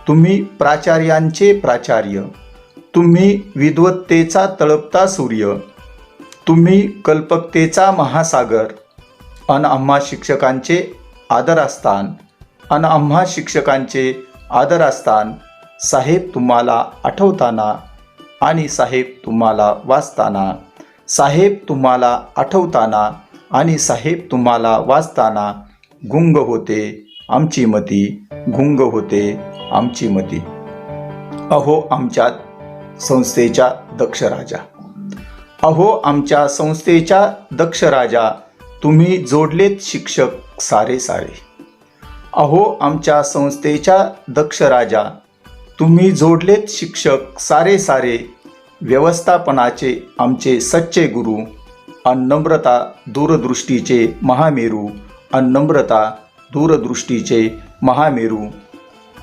तुम्ही प्राचार्यांचे प्राचार्य, तुम्ही विद्वत्तेचा तळपता सूर्य, तुम्ही कल्पकतेचा महासागर. अन आम्हा शिक्षकांचे आदरास्थान, अन आम्हा शिक्षकांचे आदरास्थान. साहेब तुम्हाला आठवताना आणि साहेब तुम्हाला वाचताना. साहेब तुम्हाला आठवताना आणि साहेब तुम्हाला वाचताना गुंग होते आमची मती, गुंग होते आमची मती. अहो आमच्या संस्थेच्या दक्ष राजा, अहो आमच्या संस्थेच्या दक्ष राजा, तुम्ही जोडलेत शिक्षक सारे सारे. अहो आमच्या संस्थेच्या दक्ष राजा, तुम्ही जोडलेत शिक्षक सारे सारे. व्यवस्थापनाचे आमचे सच्चे गुरु, अनम्रता दूरदृष्टीचे महामेरू, अनम्रता दूरदृष्टीचे महामेरू.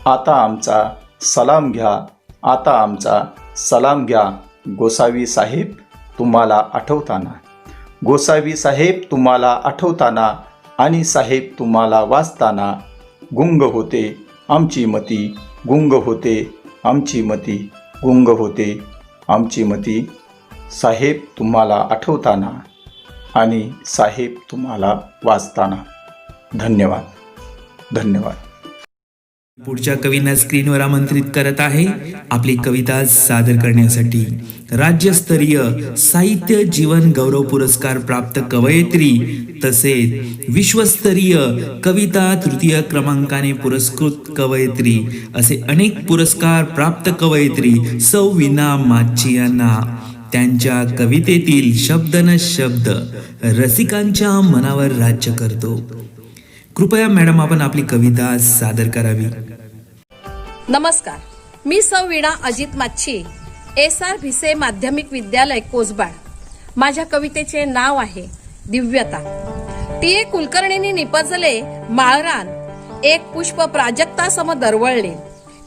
आता आमचा सलाम घ्या, आता आमचा सलाम घ्या. गोसावी साहेब तुम्हाला आठवताना. गोसावी साहेब तुम्हाला आठवताना आणि साहेब तुम्हाला वाचताना गुंग होते आमची मती, गुंग होते आमची मती, गुंग होते आमची मती. साहेब तुम्हाला आठवताना आणि साहेब तुम्हाला वाचताना. धन्यवाद, धन्यवाद. पुढच्या कवींना स्क्रीनवर आमंत्रित करत आहे आपली कविता सादर करण्यासाठी राज्यस्तरीय साहित्य जीवन गौरव पुरस्कार प्राप्त कवयित्री तसेच विश्वस्तरीय कविता तृतीय क्रमांकाने पुरस्कृत कवयित्री असे अनेक पुरस्कार प्राप्त कवयित्री सौ वीणा माची यांना त्यांच्या कवितेतील शब्द न शब्द रसिकांच्या मनावर राज्य करतो. कृपया मॅडम आपण आपली कविता सादर करावी. नमस्कार, मी सौ वीणा अजित माच्छी, SR भिसे माध्यमिक विद्यालय कोसबाड. माझ्या कवितेचे नाव आहे दिव्यता. टी कुलकर्णींनी निपजले माळरान, एक पुष्प प्राजक्ता सम दरवळले,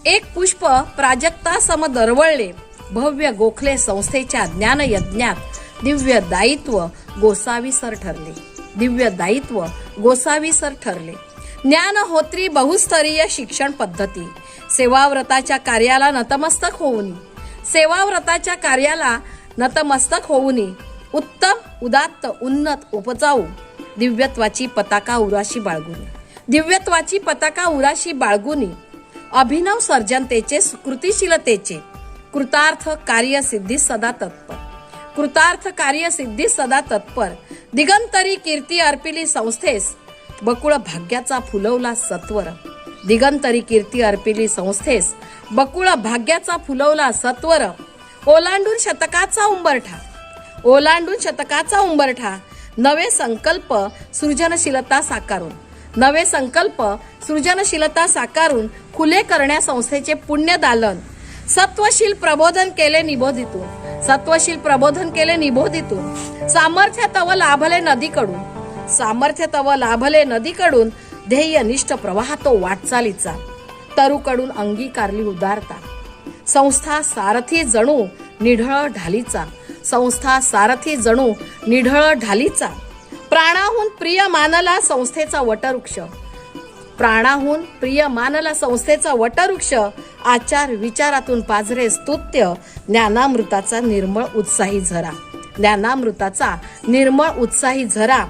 एक पुष्प प्राजक्ता सम दरवळले. भव्य गोखले संस्थेच्या ज्ञान यज्ञात दिव्य दायित्व गोसावी सर ठरले, दिव्य दायित्व गोसावी सर ठरले. ज्ञानहोत्री बहुस्तरीय शिक्षण पद्धती, सेवाव्रताच्या कार्याला नतमस्तक होऊनी, सेवाव्रताच्या कार्याला नतमस्तक होऊनी. उत्तम उदात्त उन्नत उपजाऊ दिव्यत्वाची पताका उराशी बाळगुनी, दिव्यत्वाची पताका उराशी बाळगुनी. अभिनव सर्जनतेचे कृतिशीलतेचे कृतार्थ कार्यसिद्धी सदा तत्पर, कृतार्थ कार्यसिद्धी सदा तत्पर. दिगंतरी कीर्ती अर्पिली संस्थेस, बकुळ भाग्याचा फुलवला सत्वर. दिगंतरी कीर्ती अर्पिली संस्थेस, बकुळ भाग्याचा फुलवला सत्वर. ओलांडून शतकाचा उंबरठा, ओलांडून शतकाचा उंबरठा. नवे संकल्प सृजनशीलता साकारून, नवे संकल्प सृजनशीलता साकारून खुले करण्या संस्थेचे पुण्य दालन. सत्वशील प्रबोधन केले निबोधितून, सत्वशील प्रबोधन केले निबोधितून, सामर्थ्य तव लाभले नदीकडून, सामर्थ्य तव लाभले नदीकडून, ध्येयनिष्ठ प्रवाह तो वाटचालीचा, तरुकडून अंगीकारली उदारता, संस्था सारथी जणू निढळ ढालीचा, संस्था सारथी जणू निढळ ढालीचा, प्राणाहून प्रिय मानला संस्थेचा वटवृक्ष, प्राणाहून प्रिय मानला संस्थेचा वटवृक्ष, आचार विचारातून पाझरे स्तुत्य, ज्ञानामृताचा निर्मळ उत्साही झरा, ज्ञानामृताचा निर्मळ उत्साही झरा,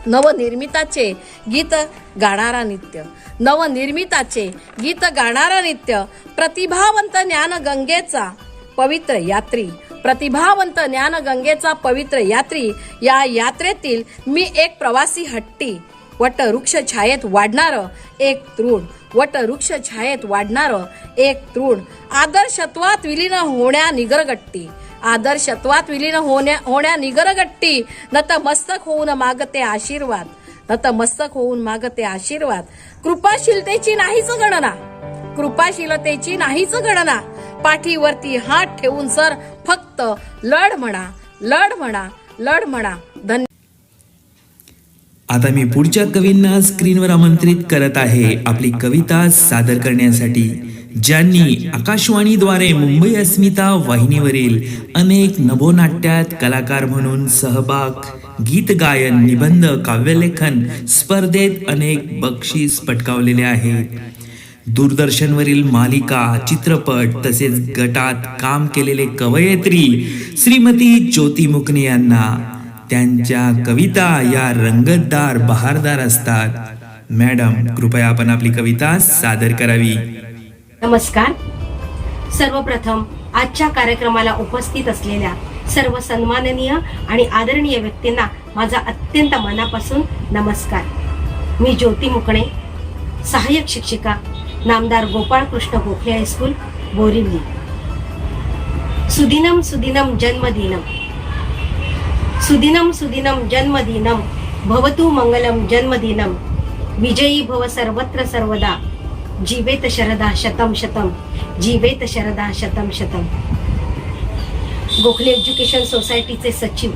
नवनिर्मिताचे गीत गाणारा नित्य, नवनिर्मिताचे गीत गाणारा नित्य, प्रतिभावंत ज्ञान गंगेचा पवित्र यात्री, प्रतिभावंत ज्ञान गंगेचा पवित्र यात्री, या यात्रेतील मी एक प्रवासी हट्टी, वटवृक्ष छायेत वाढणार एक तृण, वटवृक्ष छायेत वाढणार एक तृण, आदर्शत्वात विलीन होण्या निगरगट्टी, आदर्शत्वात विलीन होण्या निगरगट्टी, नतमस्तक होऊन मागते आशीर्वाद, नतमस्तक होऊन मागते आशीर्वाद, कृपाशीलतेची नाहीच गणना, कृपाशीलतेची नाहीच गणना, पाठीवरती हात ठेवून सर फक्त लढ म्हणा, लढ म्हणा, लढ म्हणा. धन्यवाद. आता मी पुढच्या कवींना स्क्रीनवर आमंत्रित करत आहे आपली कविता सादर करण्यासाठी, ज्यांनी आकाशवाणीद्वारे मुंबई अस्मिता वाहिनीवरील अनेक नभोनाट्यात कलाकार म्हणून सहभाग, गीत गायन, निबंध, काव्यलेखन स्पर्धेत अनेक बक्षीस पटकावलेले आहेत. दूरदर्शनवरील मालिका, चित्रपट तसेच गटात काम केलेले कवयित्री श्रीमती ज्योती मुकणे यांना त्यांच्या कविता या रंगतदार बहारदार असतात. मॅडम, कृपया आपण आपली कविता सादर करावी. नमस्कार. सर्वप्रथम आजच्या कार्यक्रमाला उपस्थित असलेल्या सर्व सन्माननीय आणि आदरणीय व्यक्तींना माझा अत्यंत मनापासून नमस्कार. मी ज्योती मुकणे, सहाय्यक शिक्षिका, नामदार गोपाळकृष्ण गोखले हायस्कूल, बोरिवली. सुदिनम सुदिनम जन्मदिनम, सुदिनम सुदिनम जन्मदिनम, भवतु मंगलम जन्मदिनम, विजयी भव सर्वत्र सर्वदा, जीवेत शरदा शतम शतम, जीवेत शरदा शतम शतम. गोखले एज्युकेशन सोसायटीचे सचिव,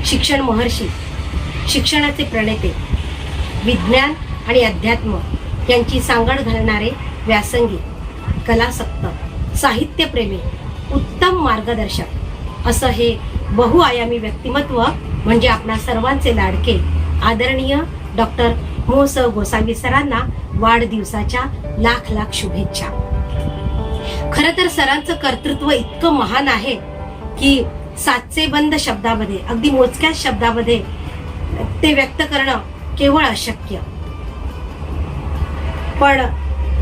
शिक्षण महर्षी, शिक्षणाचे प्रणेते, विज्ञान आणि अध्यात्म यांची सांगड घालणारे व्यासंगी, कलासक्त, साहित्यप्रेमी, उत्तम मार्गदर्शक असं हे बहुआयामी व्यक्तिमत्व म्हणजे आपणा सर्वांचे लाडके आदरणीय डॉक्टर मोस गोसावी सरांना वाढदिवसाच्या लाख लाख शुभेच्छा. खरं तर सरांचं कर्तृत्व इतकं महान आहे की साचेबंद शब्दामध्ये, अगदी मोजक्या शब्दामध्ये ते व्यक्त करणं केवळ अशक्य. पण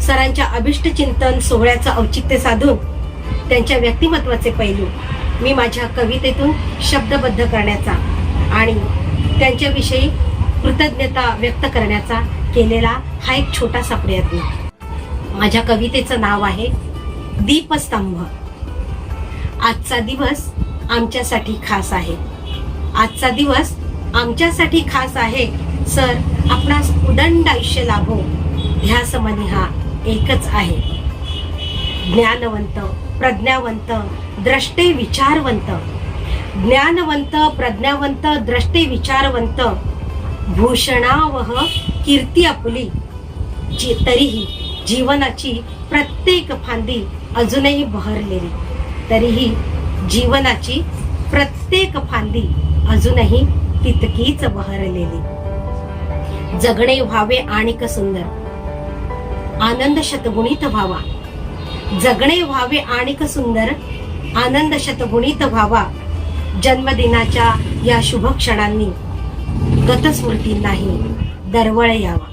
सरांच्या अभिष्ट चिंतन सोहळ्याचं औचित्य साधून त्यांच्या व्यक्तिमत्वाचे पैलू मी माझ्या कवितेतून शब्दबद्ध करण्याचा आणि त्यांच्याविषयी कृतज्ञता व्यक्त करण्याचा केलेला हा एक छोटासा प्रयत्न. माझ्या कवितेचं नाव आहे दीपस्तंभ. आजचा दिवस आमच्यासाठी खास आहे, आजचा दिवस आमच्यासाठी खास आहे. सर, आपणास उदंड आयुष्य लाभो, ध्यास मनी हा एकच आहे. ज्ञानवंत, प्रज्ञावंत, द्रष्टे विचारवंत, ज्ञानवंत, प्रज्ञावंत, द्रष्टे विचारवंत, भूषणावह कीर्ती आपली, तरीही जीवनाची प्रत्येक फांदी अजूनही बहरलेली, तरीही जीवनाची प्रत्येक फांदी अजूनही तितकीच बहरलेली. जगणे व्हावे आणिक सुंदर, आनंद शतगुणित व्हावा. जगणे व्हावे आणिक सुंदर, आनंद शतगुणित व्हावा. जन्मदिनाच्या या शुभ क्षणांनी गतस्मृतींनाही दरवळ यावा.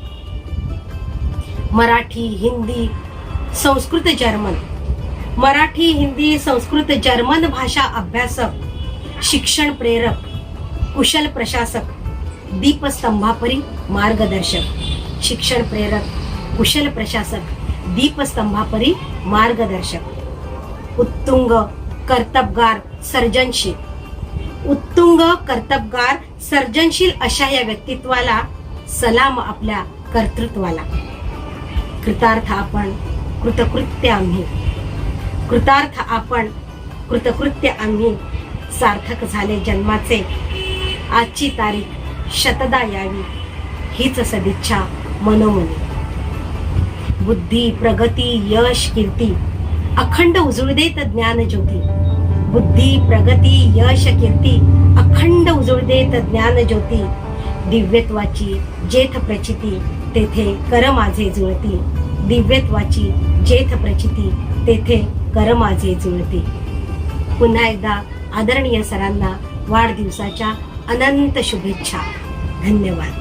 मराठी, हिंदी, संस्कृत, जर्मन, मराठी, हिंदी, संस्कृत, जर्मन भाषा अभ्यासक, शिक्षण प्रेरक, कुशल प्रशासक, दीपस्तंभापरी मार्गदर्शक. शिक्षण प्रेरक, कुशल प्रशासक, दीपस्तंभापरी मार्गदर्शक. उत्तुंग, कर्तबगार, सर्जनशील, उत्तुंग, कर्तबगार, सर्जनशील अशा या व्यक्तित्वाला सलाम आपल्या कर्तृत्वाला. कृतार्थ आपण, कृतकृत्य आम्ही. कृतार्थ आपण, कृतकृत्य आम्ही, सार्थक झाले जन्माचे. आजची तारीख शतदा यावी हीच सदिच्छा मनोमनी. बुद्धी प्रगती यश कीर्ती अखंड उजळू देत ज्ञान ज्योती. बुद्धी प्रगती यश कीर्ती अखंड उजळू देत ज्ञान ज्योती. दिव्यत्वाची जेथ प्रचिती तेथे कर माझे जुळती. दिव्यत्वाची जेथ प्रचिती तेथे कर माझे जुळती. पुन्हा एकदा आदरणीय सरांना वाढदिवसाच्या अनंत शुभेच्छा. धन्यवाद.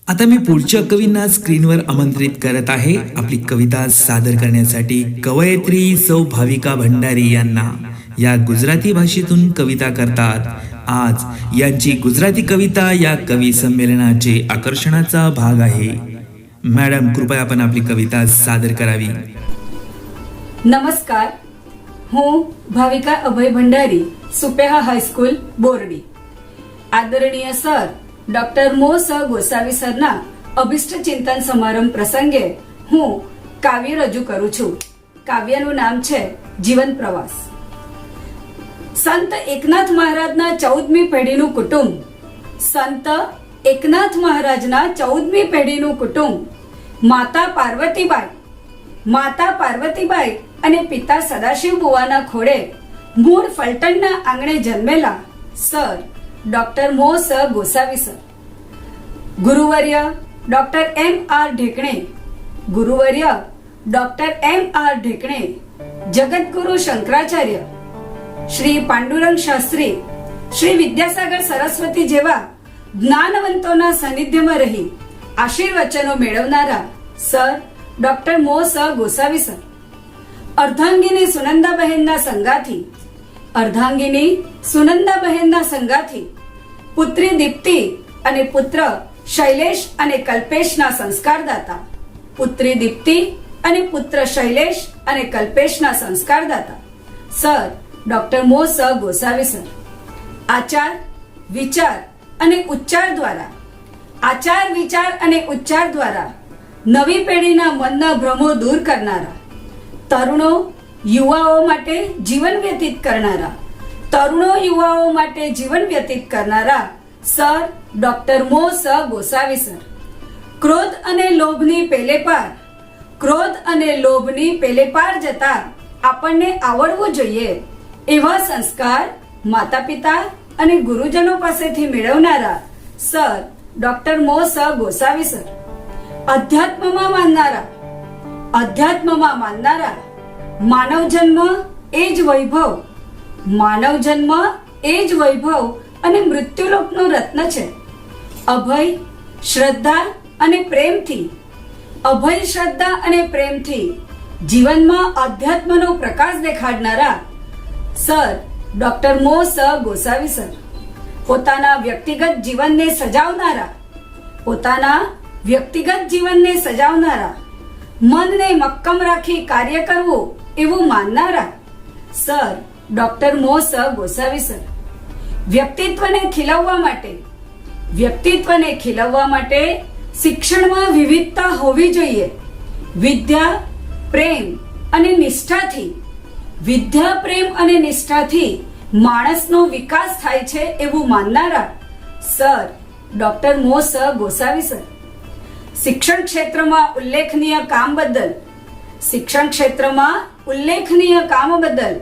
आता मी पुढच्या कवींना स्क्रीनवर आमंत्रित करत आहे आपली कविता सादर करण्यासाठी. कवयित्री सौ भाविका भंडारी यांना या गुजराती भाषेतून कविता करतात. आज यांची गुजराती कविता या कवी संमेलनाचे आकर्षणाचा भाग आहे. मॅडम, कृपया आपण आपली कविता सादर करावी. नमस्कार, હું ભાવિકા અભય ભંડારી, સુપેહા હાઈસ્કૂલ બોરડી. આદરણીય સર ડોક્ટર મો સ ગોસાવી સરના અભિષ્ટ ચિંતન સમારંભ પ્રસંગે હું કાવ્ય રજૂ કરું છું. કાવ્યનું નામ છે જીવન પ્રવાસ. સંત એકનાથ મહારાજના 14મી પેઢીનું કુટુંબ. સંત એકનાથ મહારાજના 14મી પેઢીનું કુટુંબ માતા પાર્વતીબાઈ અને પિતા સદાશિવ બુવાના ખોડે મૂળ ફલટણના આંગણે જન્મેલા સર ડોક્ટર મો સ ગોસાવી સર. ગુરુવર્ય doctor M R Dhekane, Jagadguru Shankaracharya, Shri Pandurang Shastri, Shri Vidyasagar Saraswati જેવા જ્ઞાનવંતોના સાનિધ્યમાં રહી આશીર્વચનો મેળવનારા સર ડોક્ટર મો સ ગોસાવી સર. અર્ધાંગીની સુનંદાબહેનના સંગાથી પુત્રી દીપ્તિ અને પુત્ર શૈલેષ અને કલ્પેશના સંસ્કારદાતા. સર ડોક્ટર મો સ ગોસાવી સર. આચાર વિચાર અને ઉચ્ચાર દ્વારા નવી પેઢીના મનના ભ્રમો દૂર કરનારા, તરુણો યુવાઓ માટે જીવન વ્યતીત કરનારા સર ડોક્ટર મો સ ગોસાવી સર. ક્રોધ અને લોભની પેલે પાર જતા આપણને આવડવું જોઈએ એવા સંસ્કાર માતા પિતા અને ગુરુજનો પાસેથી મેળવનારા સર ડોક્ટર મો સ ગોસાવી સર. અધ્યાત્મમાં માનનારા, માનવ જન્મ એ જ વૈભવ અને મૃત્યુલોકનો રત્ન છે. અભય શ્રદ્ધા અને પ્રેમથી જીવનમાં અધ્યાત્મનો પ્રકાશ દેખાડનારા સર ડોક્ટર મો સ ગોસાવી સર. પોતાના વ્યક્તિગત જીવનને સજાવનારા, મનને મક્કમ રાખી કાર્ય કરવું એવું માનનારા સર ડોક્ટર મો સ ગોસાવી સર. વ્યક્તિત્વને ખીલવવા માટે શિક્ષણમાં વિવિધતા હોવી જોઈએ. વિદ્યા પ્રેમ અને નિષ્ઠાથી માણસનો વિકાસ થાય છે એવું માનનારા સર ડોક્ટર મો સ ગોસાવી સર. શિક્ષણ ક્ષેત્રમાં ઉલ્લેખનીય કામ બદલ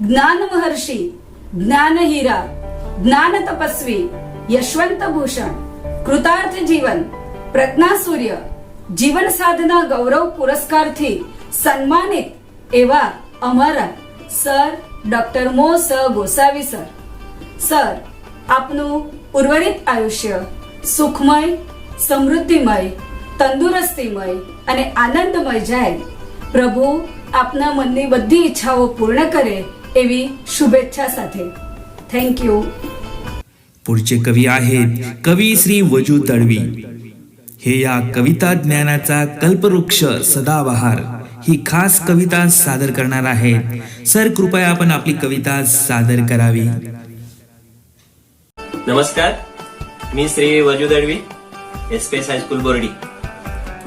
જ્ઞાન મહર્ષિ, જ્ઞાન હીરા, જ્ઞાન તપસ્વી, યશવંત ભૂષણ, કૃતાર્થ જીવન, પ્રજ્ઞા સૂર્ય, જીવન સાધના ગૌરવ પુરસ્કારથી સન્માનિત એવા અમારા સર ડોક્ટર મો સ ગોસાવી સર. સર આપનું ઉર્વરિત આયુષ્ય સુખમય, સમૃદ્ધિમય, તંદુરસ્તીમય અને આનંદમય જાય. પ્રભુ આપના મનની બધી ઈચ્છાઓ પૂર્ણ કરે એવી શુભેચ્છા સાથે. Thank you. पुढचे कवी आहेत कवी श्री वजू तडवी. हे या कविता ज्ञानाचा कल्पवृक्ष सदाबहार ही खास कविता सादर करणार आहेत. सर कृपया आपण आपली कविता सादर करावी. नमस्कार, मी श्री वजू तडवी, एसपीएस हायस्कूल बोर्डी.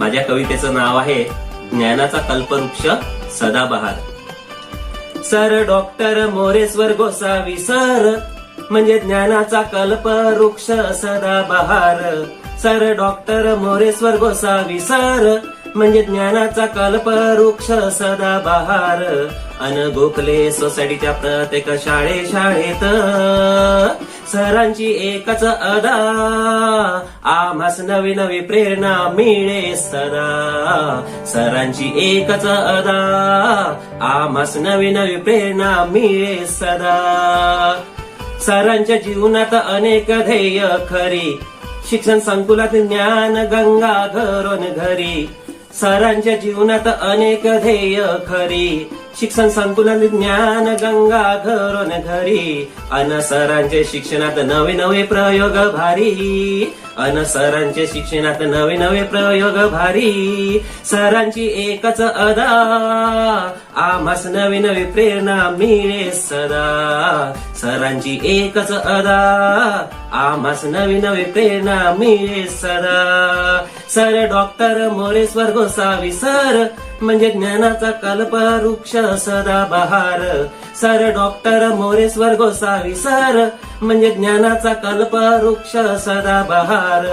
माझ्या कवितेचं नाव आहे ज्ञानाचा कल्पवृक्ष सदाबहार. Sir doctor Moreshwar Gosavi sir म्हणजे ज्ञानाचा कल्पवृक्ष सदाबहार. Sir doctor Moreshwar Gosavi sir म्हणजे ज्ञानाचा कल्पवृक्ष सदाबहार. अन गोखले सोसायटीच्या प्रत्येक शाळेत सरांची एकच अदा, आम्हास नवी नवी प्रेरणा मिळे सदा. सरांची एकच अदा, आम्हास नवी नवी प्रेरणा मिळे सदा. सरांच्या जीवनात अनेक ध्येय खरी, शिक्षण संकुलात ज्ञान गंगा घरोन घरी. सरांच्या जीवनात अनेक ध्येय खरी, शिक्षण संकुलात ज्ञान गंगा घरोन घरी. अन सरांचे शिक्षणात नवे नवे प्रयोग भारी. अन सरांचे शिक्षणात नवे नवे प्रयोग भारी. सरांची एकच अदा, आम्हास नवी नवी प्रेरणा मिळे सदा. सरांची एकच अदा, आम्हास नवी नवी प्रेरणा मिळे सदा. Sir doctor Moreshwar Gosavi sir म्हणजे ज्ञानाचा कल्पवृक्ष सदाबहार. Sir doctor Moreshwar Gosavi sir म्हणजे ज्ञानाचा कल्पवृक्ष सदाबहार.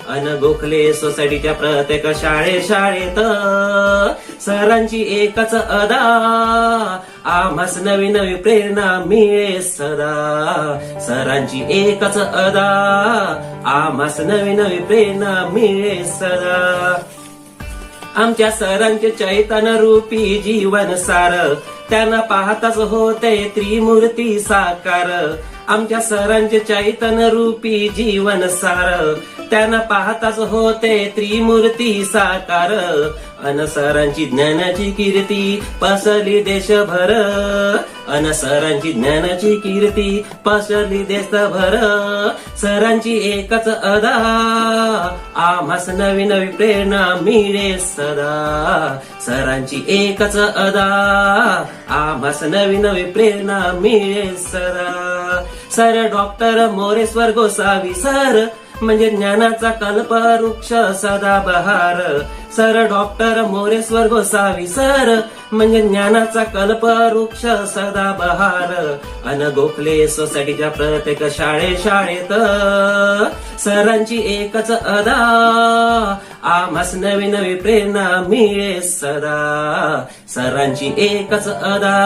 अन गोखले सोसायटीच्या प्रत्येक शाळेत सरांची एकच अदा, आम्हास नवी नवी प्रेरणा मिळे सदा. सरांची एकच अदा, आम्हास नवी नवी प्रेरणा मिळे सदा. आमच्या सरांचे चैतन्य रूपी जीवन सार, त्यांना पाहताच होते त्रिमूर्ती साकार. आमच्या सरांचे चैतन्य रूपी जीवन सार, त्यांना पाहताच होते त्रिमूर्ती साकार. अन सरांची ज्ञानाची कीर्ती पसरली देशभर. अन सरांची ज्ञानाची कीर्ती पसरली देशभर. सरांची एकच अदा, आम्हास नवी नवी प्रेरणा मिळे सदा. सरांची एकच अदा, आम्हास नवी नवी प्रेरणा मिळे सदा. Sir doctor Moreshwar Gosavi sir म्हणजे ज्ञानाचा कल्पवृक्ष सदाबहार. Sir doctor Moreshwar Gosavi sir म्हणजे ज्ञानाचा कल्पवृक्ष सदाबहार. अन गोखले सोसायटीच्या प्रत्येक शाळेत सरांची एकच अदा, आम्हास नवी नवी प्रेरणा मिळे सदा. सरांची एकच अदा,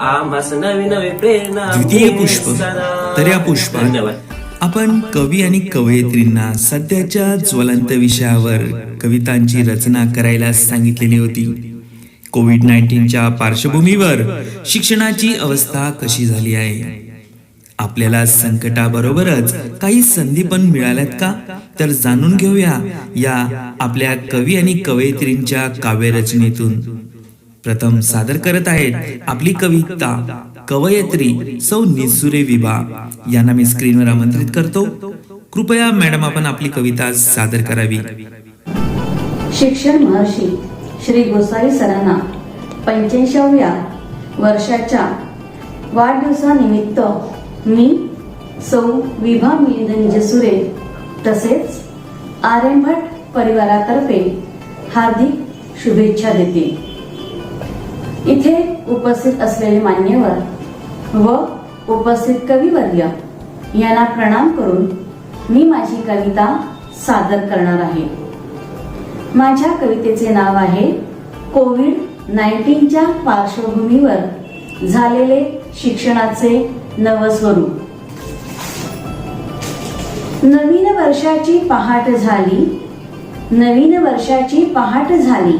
आम्हास नवी नवी प्रेरणा द्वितीय मिळे पुष्प सदा. तर या पुष्पात धन्यवाद. आपण कवी आणि कवयित्रींना सध्याच्या ज्वलंत विषयावर कवितांची रचना करायला सांगितलेली होती. कोविड-19च्या पार्श्वभूमीवर शिक्षणाची अवस्था कशी झाली आहे? आपल्याला संकटाबरोबरच काही संधी पण मिळाल्यात का? तर जाणून घेऊया या आपल्या कवी आणि कवयित्रींच्या काव्यरचनेतून. प्रथम सादर करत आहेत आपली कविता कवयित्री सौ निसुरे विभा यांना मी स्क्रीनवर आमंत्रित करतो. कृपया मॅडम आपण आपली कविता सादर करावी. शिक्षण महर्षी श्री गोसावी सरांना 85व्या वर्षाच्या वाढदिवसानिमित्त मी सौ विभा मिलिंद निजसुरे तसेच आर्यन भट परिवारातर्फे हार्दिक शुभेच्छा देते. इथे उपस्थित असलेले मान्यवर व उपस्थित कविवर्य यांना प्रणाम करून मी माझी कविता सादर करणार आहे. माझ्या कवितेचे नाव आहे कोविड-19च्या पार्श्वभूमीवर झालेले शिक्षणाचे नवस्वरूप. नवीन वर्षाची पहाट झाली, नवीन वर्षाची पहाट झाली,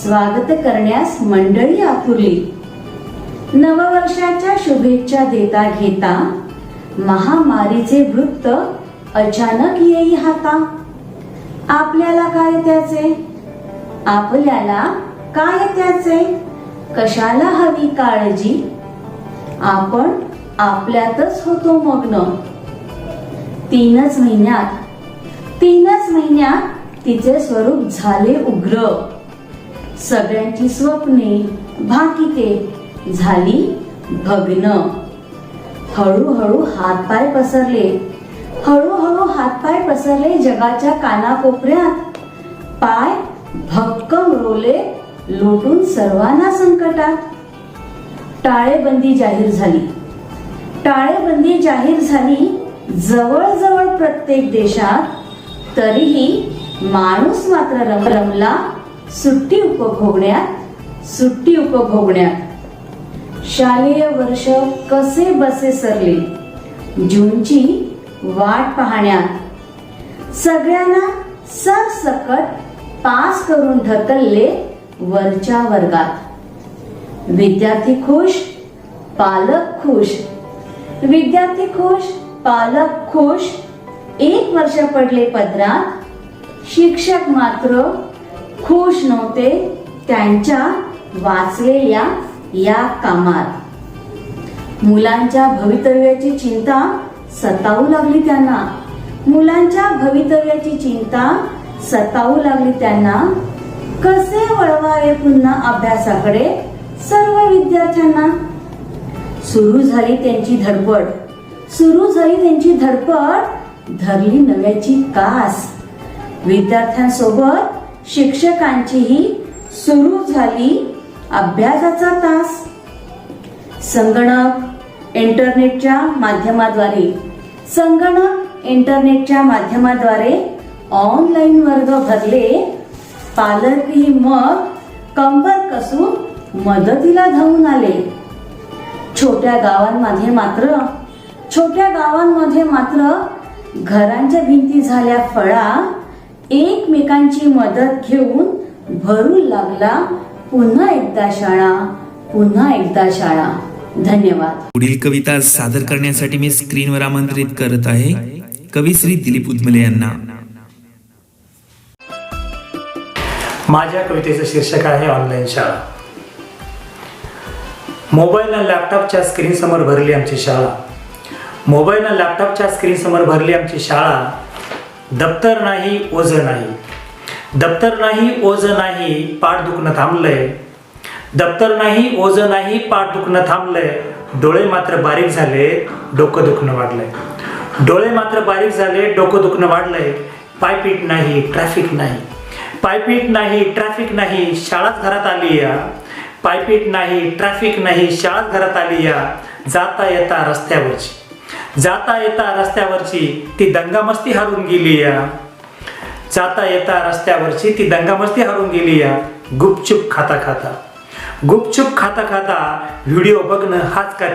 स्वागत करण्यास मंडळी आतुरली. नववर्षाच्या शुभेच्छा देता घेता महामारीचे वृत्त अचानक येई हाता. आपल्याला काय त्याचे, आपल्याला काय त्याचे, कशाला हवी काळजी, आपण आपल्यातच होतो मग्न. तीनच महिन्यात तिचे स्वरूप झाले उग्र. सगळ्यांची स्वप्ने भाकिते झाली भग्न. हळूहळू हातपाय पसरले जगाच्या कानाकोपऱ्यात. पाय भक्कम रोले लोटून सर्वांना संकटात. टाळेबंदी जाहीर झाली. टाळेबंदी जाहीर झाली जवळजवळ प्रत्येक देशात. तरीही माणूस मात्र रमला सुट्टी उपभोगण्यात. शालेय वर्ष कसे बसे सरले जूनची वाट पाहण्यात. सगळ्यांना सरसकट पास करून ढकलले वरच्या वर्गात. विद्यार्थी खुश, पालक खुश. विद्यार्थी खुश, पालक खुश. 1 वर्ष पडले पदरात. शिक्षक मात्र खुश नव्हते त्यांच्या वाचलेल्या या कामात. मुलांच्या भवितव्याची चिंता सतावू लागली त्यांना. मुलांच्या भवितव्याची चिंता सतावू लागली त्यांना. कसे वळवावे पुन्हा अभ्यासाकडे सर्व विद्यार्थ्यांना. सुरू झाली त्यांची धडपड. धरली नव्याची कास. विद्यार्थ्यांसोबत शिक्षकांचीही सुरू झाली अभ्यासाचा तास. संगणक इंटरनेटच्या माध्यमाद्वारे ऑनलाईन वर्ग भरले. पालकही मग कंबर कसून मदतीला धावून आले. छोट्या गावांमध्ये मात्र घरांच्या भिंती झाल्या फळा. एकमेकांची मदत घेऊन भरू लागला पुन्हा एकदा शाळा. धन्यवाद. पुढील कविता सादर करण्यासाठी मी स्क्रीनवर आमंत्रित करत आहे कवी श्री दिलीप उदमले यांना. माझ्या कवितेचं शीर्षक आहे ऑनलाईन शाळा. मोबाईल आणि लॅपटॉपच्या स्क्रीन समोर भरली आमची शाळा. दप्तर नाही ओझ नाही पाठ दुखणं थांबलंय. डोळे मात्र बारीक झाले डोकं दुखणं वाढलंय. पायपीट नाही शाळाच घरात आली या. जाता येता रस्त्यावरची ती दंगामस्ती हरून गेली या. गुपचूप खाता व्हिडिओ बघणं हाच काय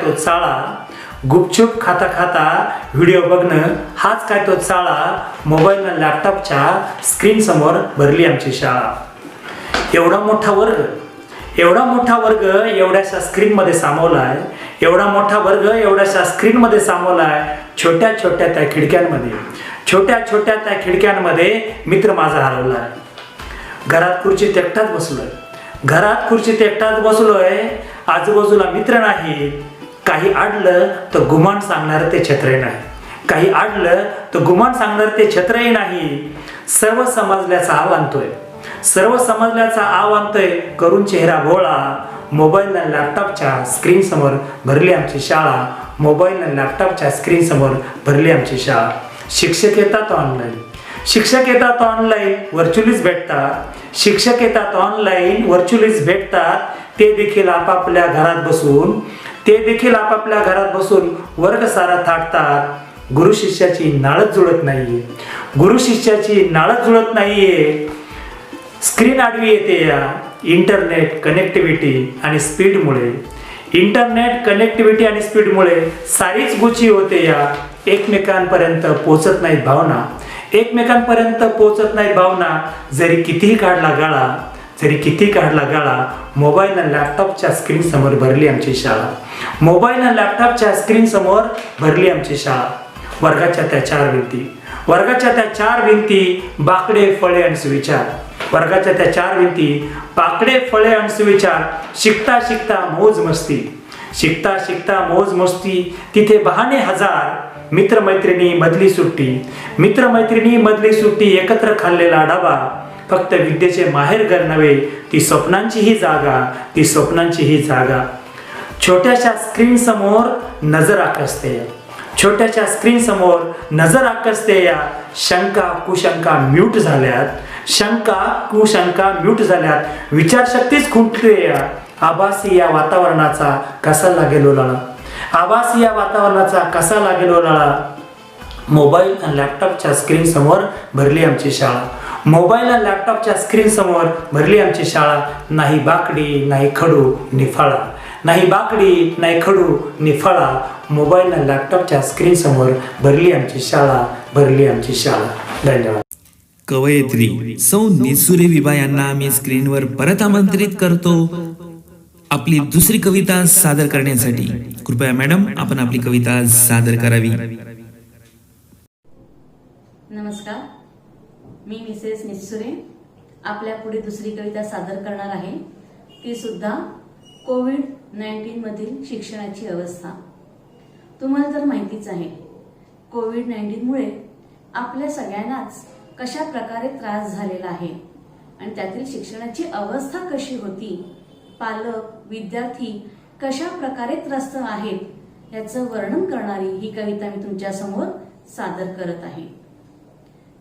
तो चाळा. मोबाईल आणि लॅपटॉपच्या स्क्रीन समोर भरली आमची शाळा. एवढा मोठा वर्ग एवढ्याशा स्क्रीनमध्ये सामावलाय. छोट्या त्या खिडक्यांमध्ये मित्र माझा हरवलाय. घरात खुर्चीत एकटाच बसलोय. आजूबाजूला मित्र नाही. काही आडलं तर गुमान सांगणार ते छत्रही नाही. सर्व समजल्याचा आव आणतोय करून चेहरा भोळा. मोबाईल आणि लॅपटॉपच्या स्क्रीन समोर भरली आमची शाळा. शिक्षक येतात ऑनलाईन व्हर्च्युअलीच भेटतात. ते देखील आपापल्या घरात बसून वर्ग सारा थाटतात. गुरु शिष्याची नाळच जुळत नाहीये. स्क्रीन आडवी येते या. इंटरनेट कनेक्टिव्हिटी आणि स्पीडमुळे सारीच गुची होते या. एकमेकांपर्यंत पोहोचत नाहीत भावना. जरी कितीही काढला गाळा. मोबाईल आणि लॅपटॉपच्या स्क्रीन समोर भरली आमची शाळा. वर्गाच्या त्या चार भिंती बाकडे फळे आणि सुविचार. शिकता मौज मस्ती. तिथे बहाणे हजार. मित्रमैत्रिणी मधली सुट्टी. एकत्र खाल्लेला डबा. फक्त विद्येचे माहेरघर नव्हे ती स्वप्नांची जागा. छोट्याशा स्क्रीन समोर नजर आकसते या. शंका कुशंका म्यूट शंका कुशंका म्यूट झाल्यात, विचारशक्तीच खुंटते. आभासी या वातावरणाचा कसा लागेल ओलाळा, आभासी या वातावरणाचा कसा लागेल ओलाळा. मोबाईल आणि लॅपटॉपच्या स्क्रीन समोर भरली आमची शाळा, मोबाईल आणि लॅपटॉपच्या स्क्रीन समोर भरली आमची शाळा. नाही बाकडी नाही खडू निफाळा, नाही बाकडी नाही खडू निफाळा. मोबाईल आणि लॅपटॉपच्या स्क्रीन समोर भरली आमची शाळा, भरली आमची शाळा. धन्यवाद. कवयित्री सौ निसुरे विभा यांना आम्ही स्क्रीनवर परत आमंत्रित करतो आपली दुसरी कविता सादर करण्यासाठी. कृपया मॅडम, आपण आपली कविता सादर करावी. नमस्कार, मी मिसेस निसुरे आपल्या पुढे दुसरी कविता सादर करणार आहे. ती सुद्धा कोविड-19 मधील शिक्षणाची अवस्था. तुम्हाला तर माहितीच आहे, कोविड-19मुळे आपल्या सगळ्यांनाच कशा प्रकारे त्रास झालेला आहे आणि त्यातील शिक्षणाची अवस्था कशी होती, पालक विद्यार्थी कशा प्रकारे त्रस्त आहेत याचं वर्णन करणारी ही कविता मी तुमच्या समोर सादर करत आहे.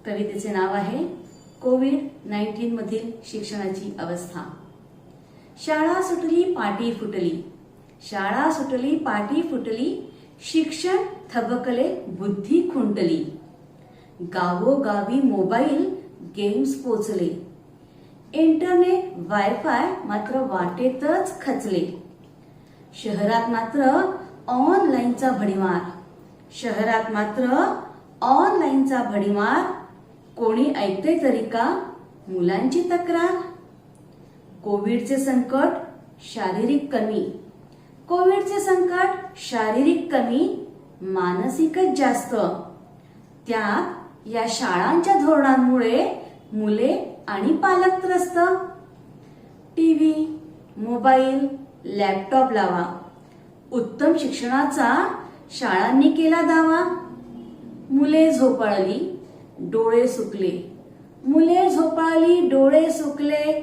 कवितेचे नाव आहे कोविड-19 मधील शिक्षणाची अवस्था. शाळा सुटली पाटी फुटली, शाळा सुटली पाटी फुटली, शिक्षण थबकले बुद्धी खुंटली. गावोगावी मोबाईल गेम्स पोचले, इंटरनेट वायफाय मात्र वाटेतच खचले. शहरात मात्र ऑनलाईनचा भडीमार, शहरात मात्र ऑनलाईनचा भडीमार. कोणी ऐकते तरी का मुलांची तक्रार. कोविडचे संकट शारीरिक कमी, कोविडचे संकट शारीरिक कमी, मानसिकच जास्त. त्यात या शाळांच्या धोरणांमुळे मुले आणि पालक त्रस्त. टीव्ही, मोबाईल, लॅपटॉप लावा, उत्तम शिक्षणाचा शाळांनी केला दावा. मुले झोपाळली डोळे सुकले, मुले झोपाळली डोळे सुकले,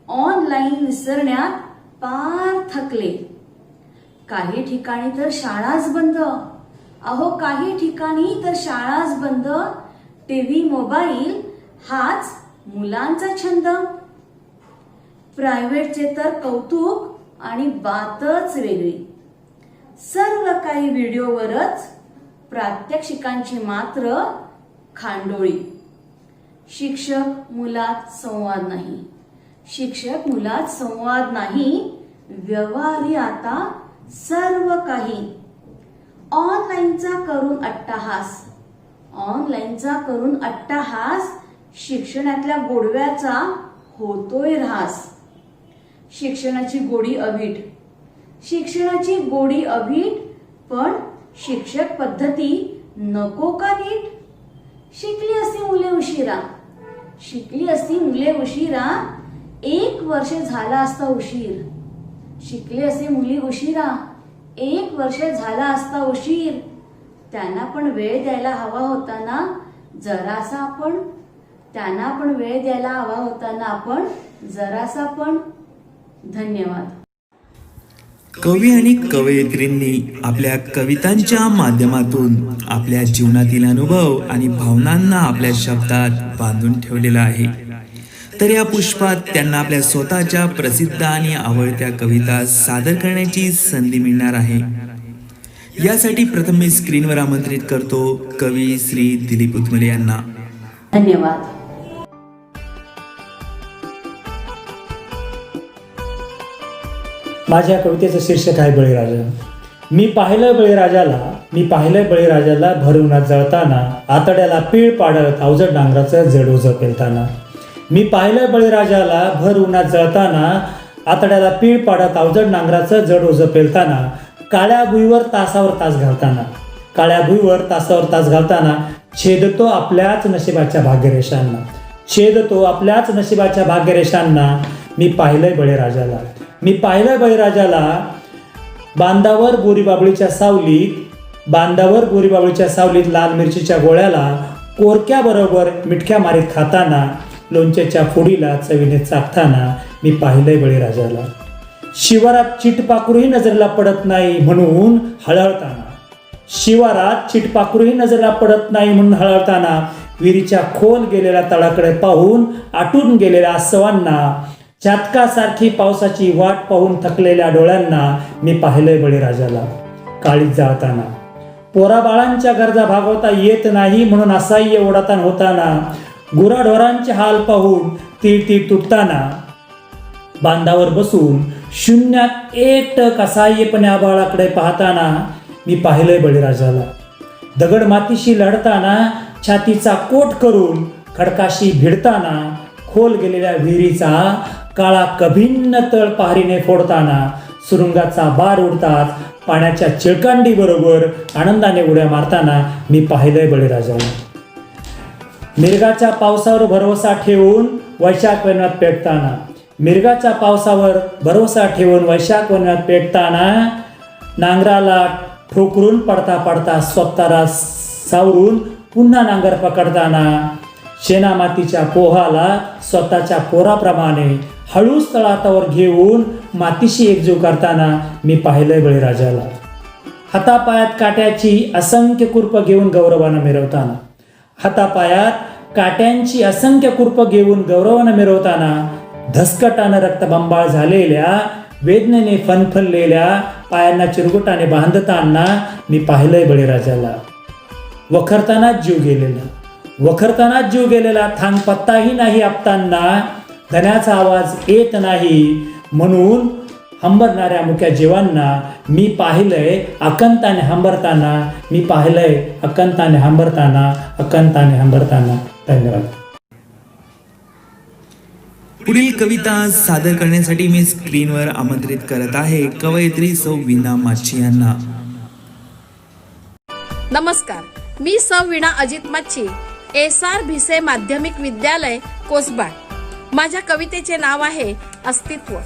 ऑनलाईन विसरण्यात पार थकले. काही ठिकाणी तर शाळाच बंद, अहो काही ठिकाणी तर शाळाच बंद. टीव्ही मोबाईल हाच मुलांचा छंद. प्रायव्हेटचे तर कौतुक आणि बातच वेगळी. सर्व काही व्हिडिओवरच, प्रात्यक्षिकांची मात्र खांडोळी. शिक्षक मुलात संवाद नाही, शिक्षक मुलात संवाद नाही. व्यवहारी आता सर्व काही. ऑनलाईनचा करून अट्टाहास, ऑनलाईनचा करून अट्टाहास. शिक्षणातल्या गोडव्याचा होतोय ऱ्हास. शिक्षणाची गोडी अवीट, शिक्षणाची गोडी अवीट. पण शिक्षक पद्धती नको का नीट. शिकली असती मुले उशिरा, शिकली असती मुले उशिरा, 1 वर्ष झाला असता उशीर. शिकली असती मुली उशिरा, 1 वर्ष झाला असता उशीर. त्यांना पण वेळ द्यायला हवा होता ना जरासा आपण, त्यांना पण वेळ द्यायला हवा होता ना आपण जरासा पण. धन्यवाद. कवी आणि कवयित्रींनी आपल्या कवितांच्या माध्यमातून आपल्या जीवनातील अनुभव आणि भावनांना आपल्या शब्दात बांधून ठेवलेला आहे. तर या पुष्पात त्यांना आपल्या स्वतःच्या प्रसिद्ध आणि आवडत्या कविता सादर करण्याची संधी मिळणार आहे. यासाठी प्रथम मी स्क्रीनवर आमंत्रित करतो कवी श्री दिलीप उतमले यांना. धन्यवाद. माझ्या कवितेचं शीर्षक आहे बळीराजा. मी पाहिलं बळीराजाला, मी पाहिलं बळीराजाला भर उन्हात जळताना, आतड्याला पीळ पाडत अवजड नांगराचं जड ओझं पेलताना. मी पाहिलं बळीराजाला भर उन्हात जळताना, आतड्याला पीळ पाडत अवजड नांगराचं जड ओझं पेलताना. काळ्या भुईवर तासावर तास घालताना, काळ्या भुईवर तासावर तास घालताना. छेदतो आपल्याच नशिबाच्या भाग्यरेषांना, छेदतो आपल्याच नशिबाच्या भाग्यरेषांना. मी पाहिलंय बळीराजाला, मी पाहिलंय बळीराजाला. बांधावर बोरीबाबळीच्या सावलीत, बांधावर बोरीबाबळीच्या सावलीत लाल मिरचीच्या गोळ्याला कोरक्याबरोबर मिठक्या मारीत खाताना, लोणच्याच्या फोडीला चवीने चाखताना. मी पाहिलंय बळीराजाला. शिवारात चिटपाखरूही नजरेला पडत नाही म्हणून हळहळताना, शिवारात चिटपाखरूही नजरेला पडत नाही म्हणून हळहळताना. विहिरीच्या खोल गेलेल्या तळाकडे पाहून आटून गेलेल्या आसवांना, चातकासारखी पावसाची वाट पाहून थकलेल्या डोळ्यांना मी पाहिलंय बळीराजाला काळीत जाळताना. पोराबाळांच्या गरजा भागवता येत नाही म्हणून असह्य ओढाताण होताना, गुराढोरांचे हाल पाहून तीळ तुटताना, बांधावर बसून शून्यात एकटक असहाय्यपणे आभाळाकडे पाहताना मी पाहिलंय बळीराजाला. दगड मातीशी लढताना, छातीचा कोट करून खडकाशी भिडताना, खोल गेलेल्या विहिरीचा काळा कभिन्न तळ पहारीने फोडताना, सुरुंगाचा बार उडताच पाण्याच्या चिळकांडी बरोबर आनंदाने उड्या मारताना मी पाहिलंय बळीराजाला. मिरगाच्या पावसावर भरवसा ठेवून वैशाख वनात पेटताना, मिरगाच्या पावसावर भरवसा ठेवून वैशाख वनात पेटताना, नांगराला ठोकरून पडता पडता स्वतःला सावरून पुन्हा नांगर पकडताना, शेणा मातीच्या पोहाला स्वतःच्या पोराप्रमाणे हळूच तळातावर घेऊन मातीशी एकजीव करताना मी पाहिलंय बळीराजाला. हातापायात काट्याची असंख्य कुर्प घेऊन गौरवानं मिरवताना, हातापायात काट्यांची असंख्य कुर्प घेऊन गौरवानं मिरवताना, धसकटानं रक्तबंबाळ झालेल्या, वेदनेने फनफनलेल्या पायांना चिरगुटाने बांधताना मी पाहिलंय बळीराजाला. वखरतानाच जीव गेलेला थांग पत्ताही नाही आपताना, धन्याचा आवाज येत नाही म्हणून हंबरणाऱ्या मुक्या जीवांना मी पाहिलंय अकंताने हंबरताना, मी पाहिलंय अकंताने हंबरताना. धन्यवाद. पुढील कविता सादर करण्यासाठी मी स्क्रीनवर आमंत्रित करत आहे कवयित्री सौ वीणा माच्छी यांना. नमस्कार, मी सौ वीणा अजित माच्छी, SR भिसे माध्यमिक विद्यालय कोसबाड. माझ्या कवितेचे नाव आहे अस्तित्व.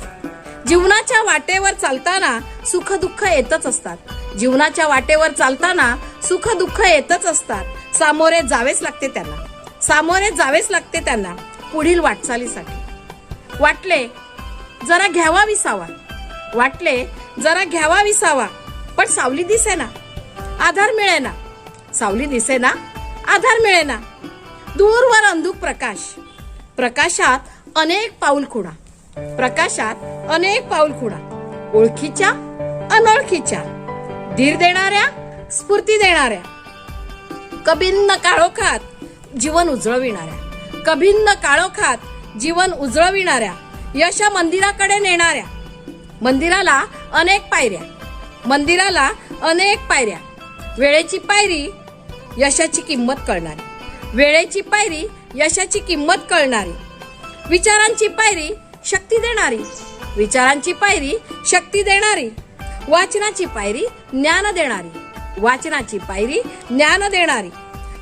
जीवनाच्या वाटेवर चालताना सुख दुःख येतच असतात. जीवनाच्या वाटेवर चालताना सुख दुःख येतच असतात. सामोरे जावेच लागते त्यांना पुढील वाटचालीसाठी. वाटले जरा घ्यावा विसावा, पण सावली दिसेना, आधार मिळेना. दूरवर अंधुक प्रकाशात अनेक पाऊल खुणा, ओळखीच्या अनोळखीच्या, धीर देणाऱ्या, स्फूर्ती देणाऱ्या, कभिन्न काळोखात जीवन उजळविणाऱ्या, यशा मंदिराकडे नेणाऱ्या, मंदिराला अनेक पायऱ्या, वेळेची पायरी यशाची किंमत कळणारी, विचारांची पायरी शक्ती देणारी, वाचनाची पायरी ज्ञान देणारी,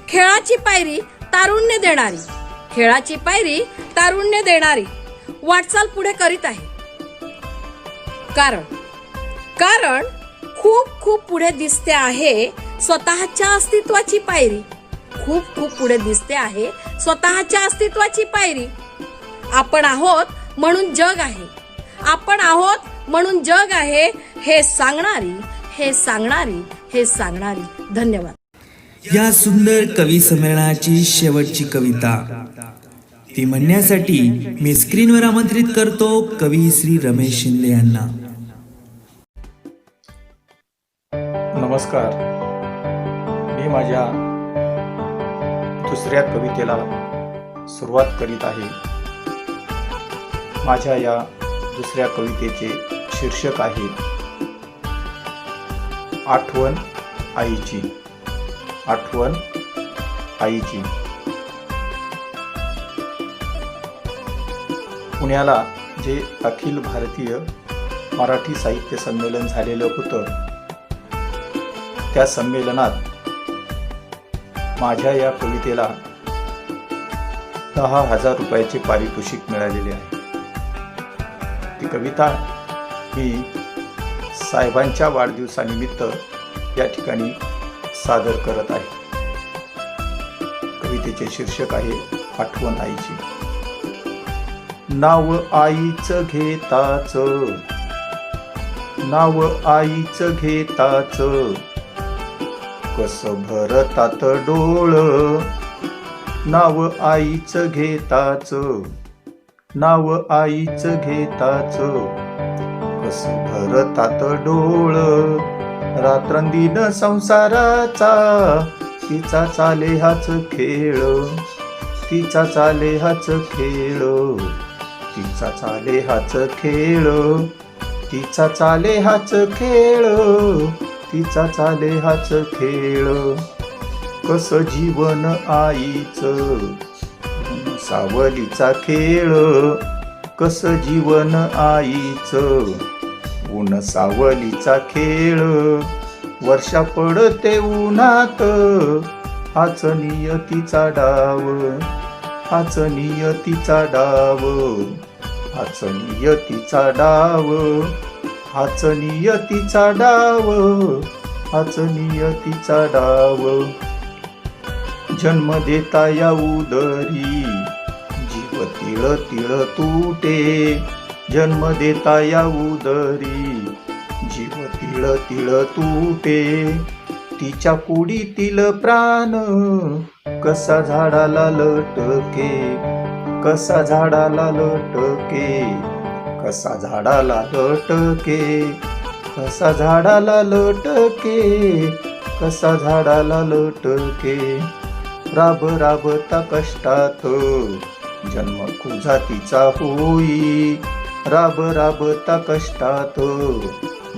खेळाची पायरी तारुण्य देणारी, वाटचाल पुढे करीत आहे. कारण खूप पुढे दिसते आहे स्वतःच्या अस्तित्वाची पायरी. आपण आहोत म्हणून जग आहे, हे सांगणारी. धन्यवाद. या सुंदर कवी संमेलनाची शेवटची कविता ती म्हणण्यासाठी मी स्क्रीनवर आमंत्रित करतो कवी श्री रमेश शिंदे यांना. नमस्कार. मी माझ्या दुसऱ्या कवितेला सुरुवात करीत आहे. माझ्या या दुसऱ्या कवितेचे शीर्षक आहे आठवण आईची. पुण्याला जे अखिल भारतीय मराठी साहित्य संमेलन झालेलं होतं, त्या संमेलनात माझ्या या कवितेला 10,000 रुपयाचे पारितोषिक मिळालेले आहे. ती कविता ही साहेबांच्या वाढदिवसानिमित्त या ठिकाणी सादर करत आहे. कवितेचे शीर्षक आहे आठवण आईची. नाव आईचं घेताच कसं भरतात डोळ, नाव आईचं घेताच, नाव आईचं घेताच, कस भरतात डोळ रात्रंदिन संसाराचा, तिचा चाले हाच खेळ, तिचा चाले हाच खेळ, तिचा चाले हाच खेळ, तिचा चाले हाच खेळ, तिचा चाले हाच खेळ, कस जीवन आईचं सावलीचा खेळ, कस जीवन आईचं ऊन सावलीचा खेळ, वर्षा पडते उन्हात, हाच नियतीचा डाव, हाच नियतीचा डाव, हाच नियतीचा डाव, हाच नियतीचा डाव, हाच नियतीचा डाव, जन्म देता या उदरी जीव तिळ तिळ तुटे, जन्म देता या उदरी जीव तिळ तिळ तुटे, तिच्या कुडीतील प्राण कसा झाडाला लटके, कसा झाडाला लटके, कसा झाडाला लटके, कसा झाडाला लटके, कसा झाडाला लटके, राब राबता कष्टात जन्म तुझा तिचा होई, राब राबता कष्टात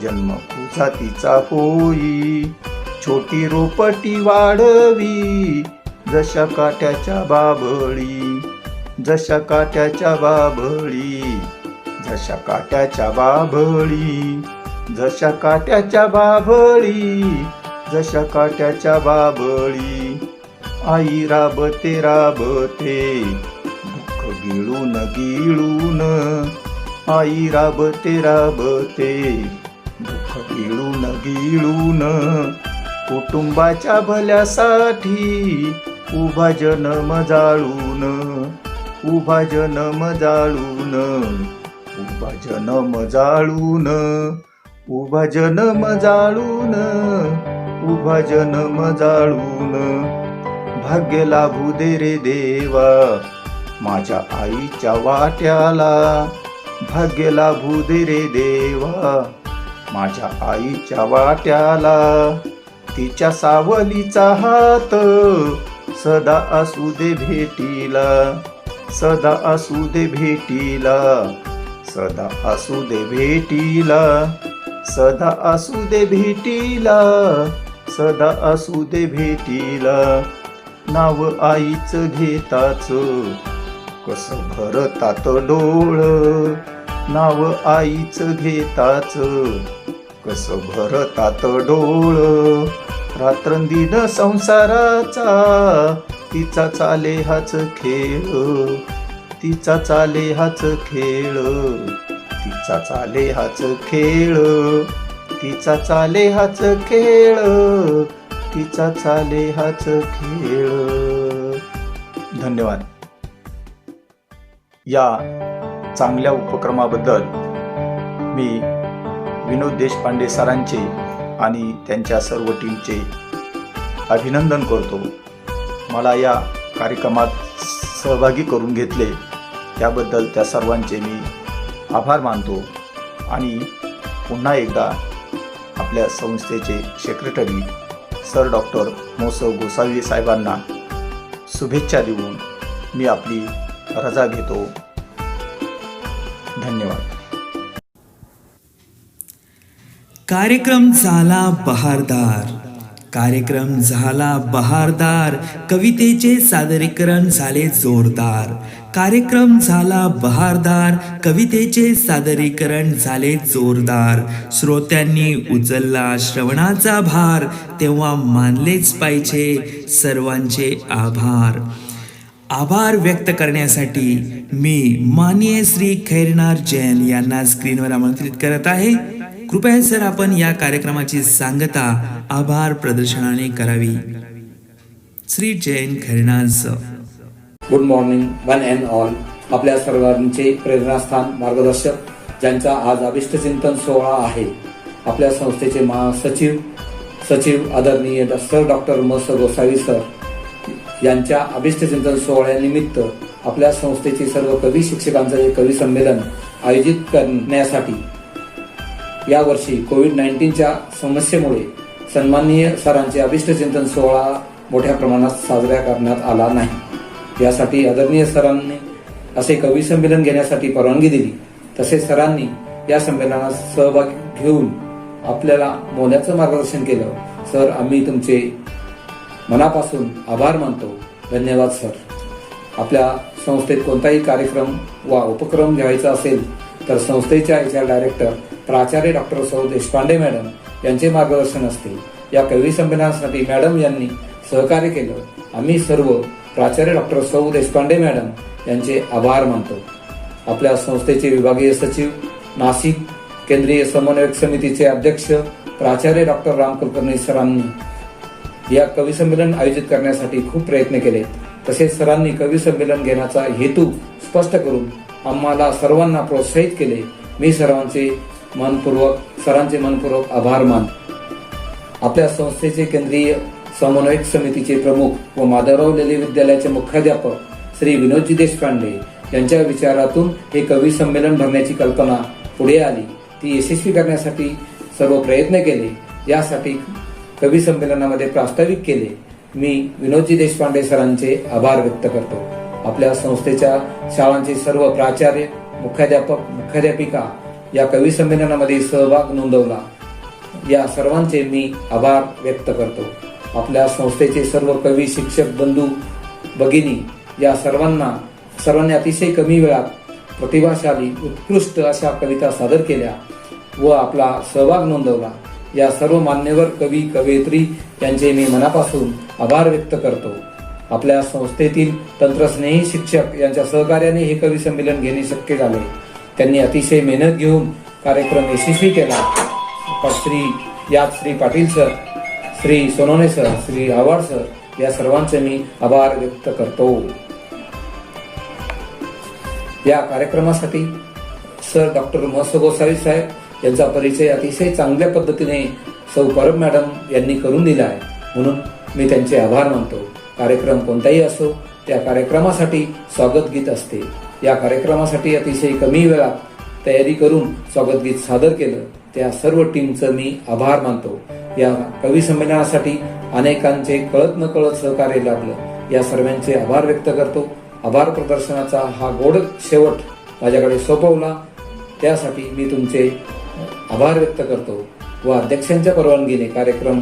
जन्म तुझा तिचा होई, छोटी रोपटी वाढवी जशा काट्याच्या बाभळी, जशा काट्याच्या बाभळी, जशा काट्याच्या बाभळी, जशा काट्याच्या बाभळी, जशा काट्याच्या बाभळी, आई राबते राबते दुःख गिळून गिळून, आई राबते राबते दुःख गिळून गिळून, कुटुंबाच्या भल्यासाठी उभा जन्म जाळून, उभा जन्म जाळून, उभा जन्म जाळून, उभा जन्म जाळून, उभा जन्म जाळून, भाग्य लाभू दे रे देवा माझ्या आईच्या वाट्याला, भाग्य लाभू दे रे देवा माझ्या आईच्या वाट्याला, तिच्या सावलीचा हात सदा असू दे भेटीला, सदा असू दे भेटीला, सदा असू दे भेटीला, सदा असू दे भेटीला, सदा असू दे भेटीला, नाव आईचं घेताच कस भरतात डोळ, नाव आईचं घेताच कस भरतात डोळ रात्रंदिन संसाराचा, तिचा चाले हाच खेळ, तिचा चाले हाच खेळ, तिचा चाले हाच खेळ, तिचा चाले हाच खेळ, तिचा चाले हाच खेळ. धन्यवाद. या चांगल्या उपक्रमाबद्दल मी विनोद देशपांडे सरांचे आणि त्यांच्या सर्व टीमचे अभिनंदन करतो. मला या कार्यक्रमात सहभागी करून घेतले त्याबद्दल त्या सर्वांचे मी आभार मानतो आणि पुन्हा एकदा आपल्या संस्थेचे सेक्रेटरी सर डॉक्टर मोस गोसावी साहेबांना शुभेच्छा देऊन मी आपली रजा घेतो. धन्यवाद. कार्यक्रम झाला बहारदार, कार्यक्रम झाला बहारदार, कवितेचे सादरीकरण झाले जोरदार, कार्यक्रम झाला बहारदार, कवितेचे सादरीकरण झाले जोरदार, श्रोत्यांनी उचलला श्रवणाचा भार, तेव्हा मानलेच पाहिजे सर्वांचे आभार. आभार व्यक्त करण्यासाठी मी माननीय श्री खैरनार जैन यांना स्क्रीनवर आमंत्रित करत आहे. कृपया सर आपण या कार्यक्रमाची सांगता आभार प्रदर्शनाने करावी. Shri Jain Khairnar sir. Good morning one and all. आपल्या सर्वांचे प्रेरणास्थान मार्गदर्शक ज्यांचा आज अभिष्ट चिंतन सोहळा आहे, आपल्या संस्थेचे महासचिव सचिव आदरणीय सर डॉक्टर मोस गोसावी सर यांच्या अभिष्टचिंतन सोहळ्यानिमित्त आपल्या संस्थेचे सर्व कवी शिक्षकांचं एक कवी संमेलन आयोजित करण्यासाठी यावर्षी कोविड-19च्या समस्येमुळे सन्माननीय सरांचे अभिष्टचिंतन सोहळा मोठ्या प्रमाणात साजरा करण्यात आला नाही. यासाठी आदरणीय सरांनी असे कवी संमेलन घेण्यासाठी परवानगी दिली. तसेच सरांनी या संमेलनात सहभाग घेऊन आपल्याला मोलाचं मार्गदर्शन केलं. सर, आम्ही तुमचे मनापासून आभार मानतो. धन्यवाद सर. आपल्या संस्थेत कोणताही कार्यक्रम वा उपक्रम घ्यायचा असेल तर संस्थेच्या HR डायरेक्टर प्राचार्य डॉक्टर सौ देशपांडे मॅडम यांचे मार्गदर्शन असते. या कवी संमेलनासाठी मॅडम यांनी सहकार्य केलं. आम्ही सर्व प्राचार्य डॉक्टर सौ देशपांडे मॅडम यांचे आभार मानतो. आपल्या संस्थेचे विभागीय सचिव, नाशिक केंद्रीय समन्वयक समितीचे अध्यक्ष प्राचार्य डॉक्टर राम कुलकर्णी सरांनी या कवी संमेलन आयोजित करण्यासाठी खूप प्रयत्न केले. तसेच सरांनी कवी संमेलन घेण्याचा हेतू स्पष्ट करून आम्हाला सर्वांना प्रोत्साहित केले. मी सरांचे मनपूर्वक आभार मानतो. आपल्या संस्थेचे केंद्रीय समन्वयक समितीचे प्रमुख व माधवराव लेले विद्यालयाचे मुख्याध्यापक श्री विनोदजी देशपांडे यांच्या विचारातून हे कवी संमेलन भरण्याची कल्पना पुढे आली. ती यशस्वी करण्यासाठी सर्व प्रयत्न केले. यासाठी कवी संमेलनामध्ये प्रास्ताविक केले. मी विनोदजी देशपांडे सरांचे आभार व्यक्त करतो. आपल्या संस्थेच्या शाळांचे सर्व प्राचार्य, मुख्याध्यापिका या कवी संमेलनामध्ये सहभाग नोंदवला. या सर्वांचे मी आभार व्यक्त करतो. आपल्या संस्थेचे सर्व कवी शिक्षक बंधू भगिनी या सर्वांनी अतिशय कमी वेळात प्रतिभाशाली उत्कृष्ट अशा कविता सादर केल्या व आपला सहभाग नोंदवला. या सर्व मान्यवर कवी कवयित्री यांचे मी मनापासून आभार व्यक्त करतो. आपल्या संस्थेतील तंत्रस्नेही शिक्षक यांच्या सहकार्याने हे कवी संमेलन घेणे शक्य झाले. त्यांनी अतिशय मेहनत घेऊन कार्यक्रम यशस्वी केला. Shri Patil sir, Shri Sonawane sir, Shri Awhad sir या सर्वांचे मी आभार व्यक्त करतो. या कार्यक्रमासाठी सर डॉक्टर महस गोसावी साहेब यांचा परिचय अतिशय चांगल्या पद्धतीने सौ परब मॅडम यांनी करून दिला आहे, म्हणून मी त्यांचे आभार मानतो. कार्यक्रम कोणताही असो त्या कार्यक्रमासाठी स्वागत गीत असते. या कार्यक्रमासाठी अतिशय कमी वेळात तयारी करून स्वागत गीत सादर केलं त्या सर्व टीमचं मी आभार मानतो. या कवी संमेलनासाठी अनेकांचे कळत न कळत सहकार्य लाभलं. या सर्वांचे आभार व्यक्त करतो. आभार प्रदर्शनाचा हा गोड शेवट माझ्याकडे सोपवला त्यासाठी मी तुमचे आभार व्यक्त करतो व अध्यक्षांच्या परवानगीने कार्यक्रम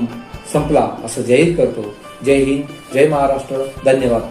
संपला असं जाहीर करतो. जय हिंद, जय महाराष्ट्र. धन्यवाद.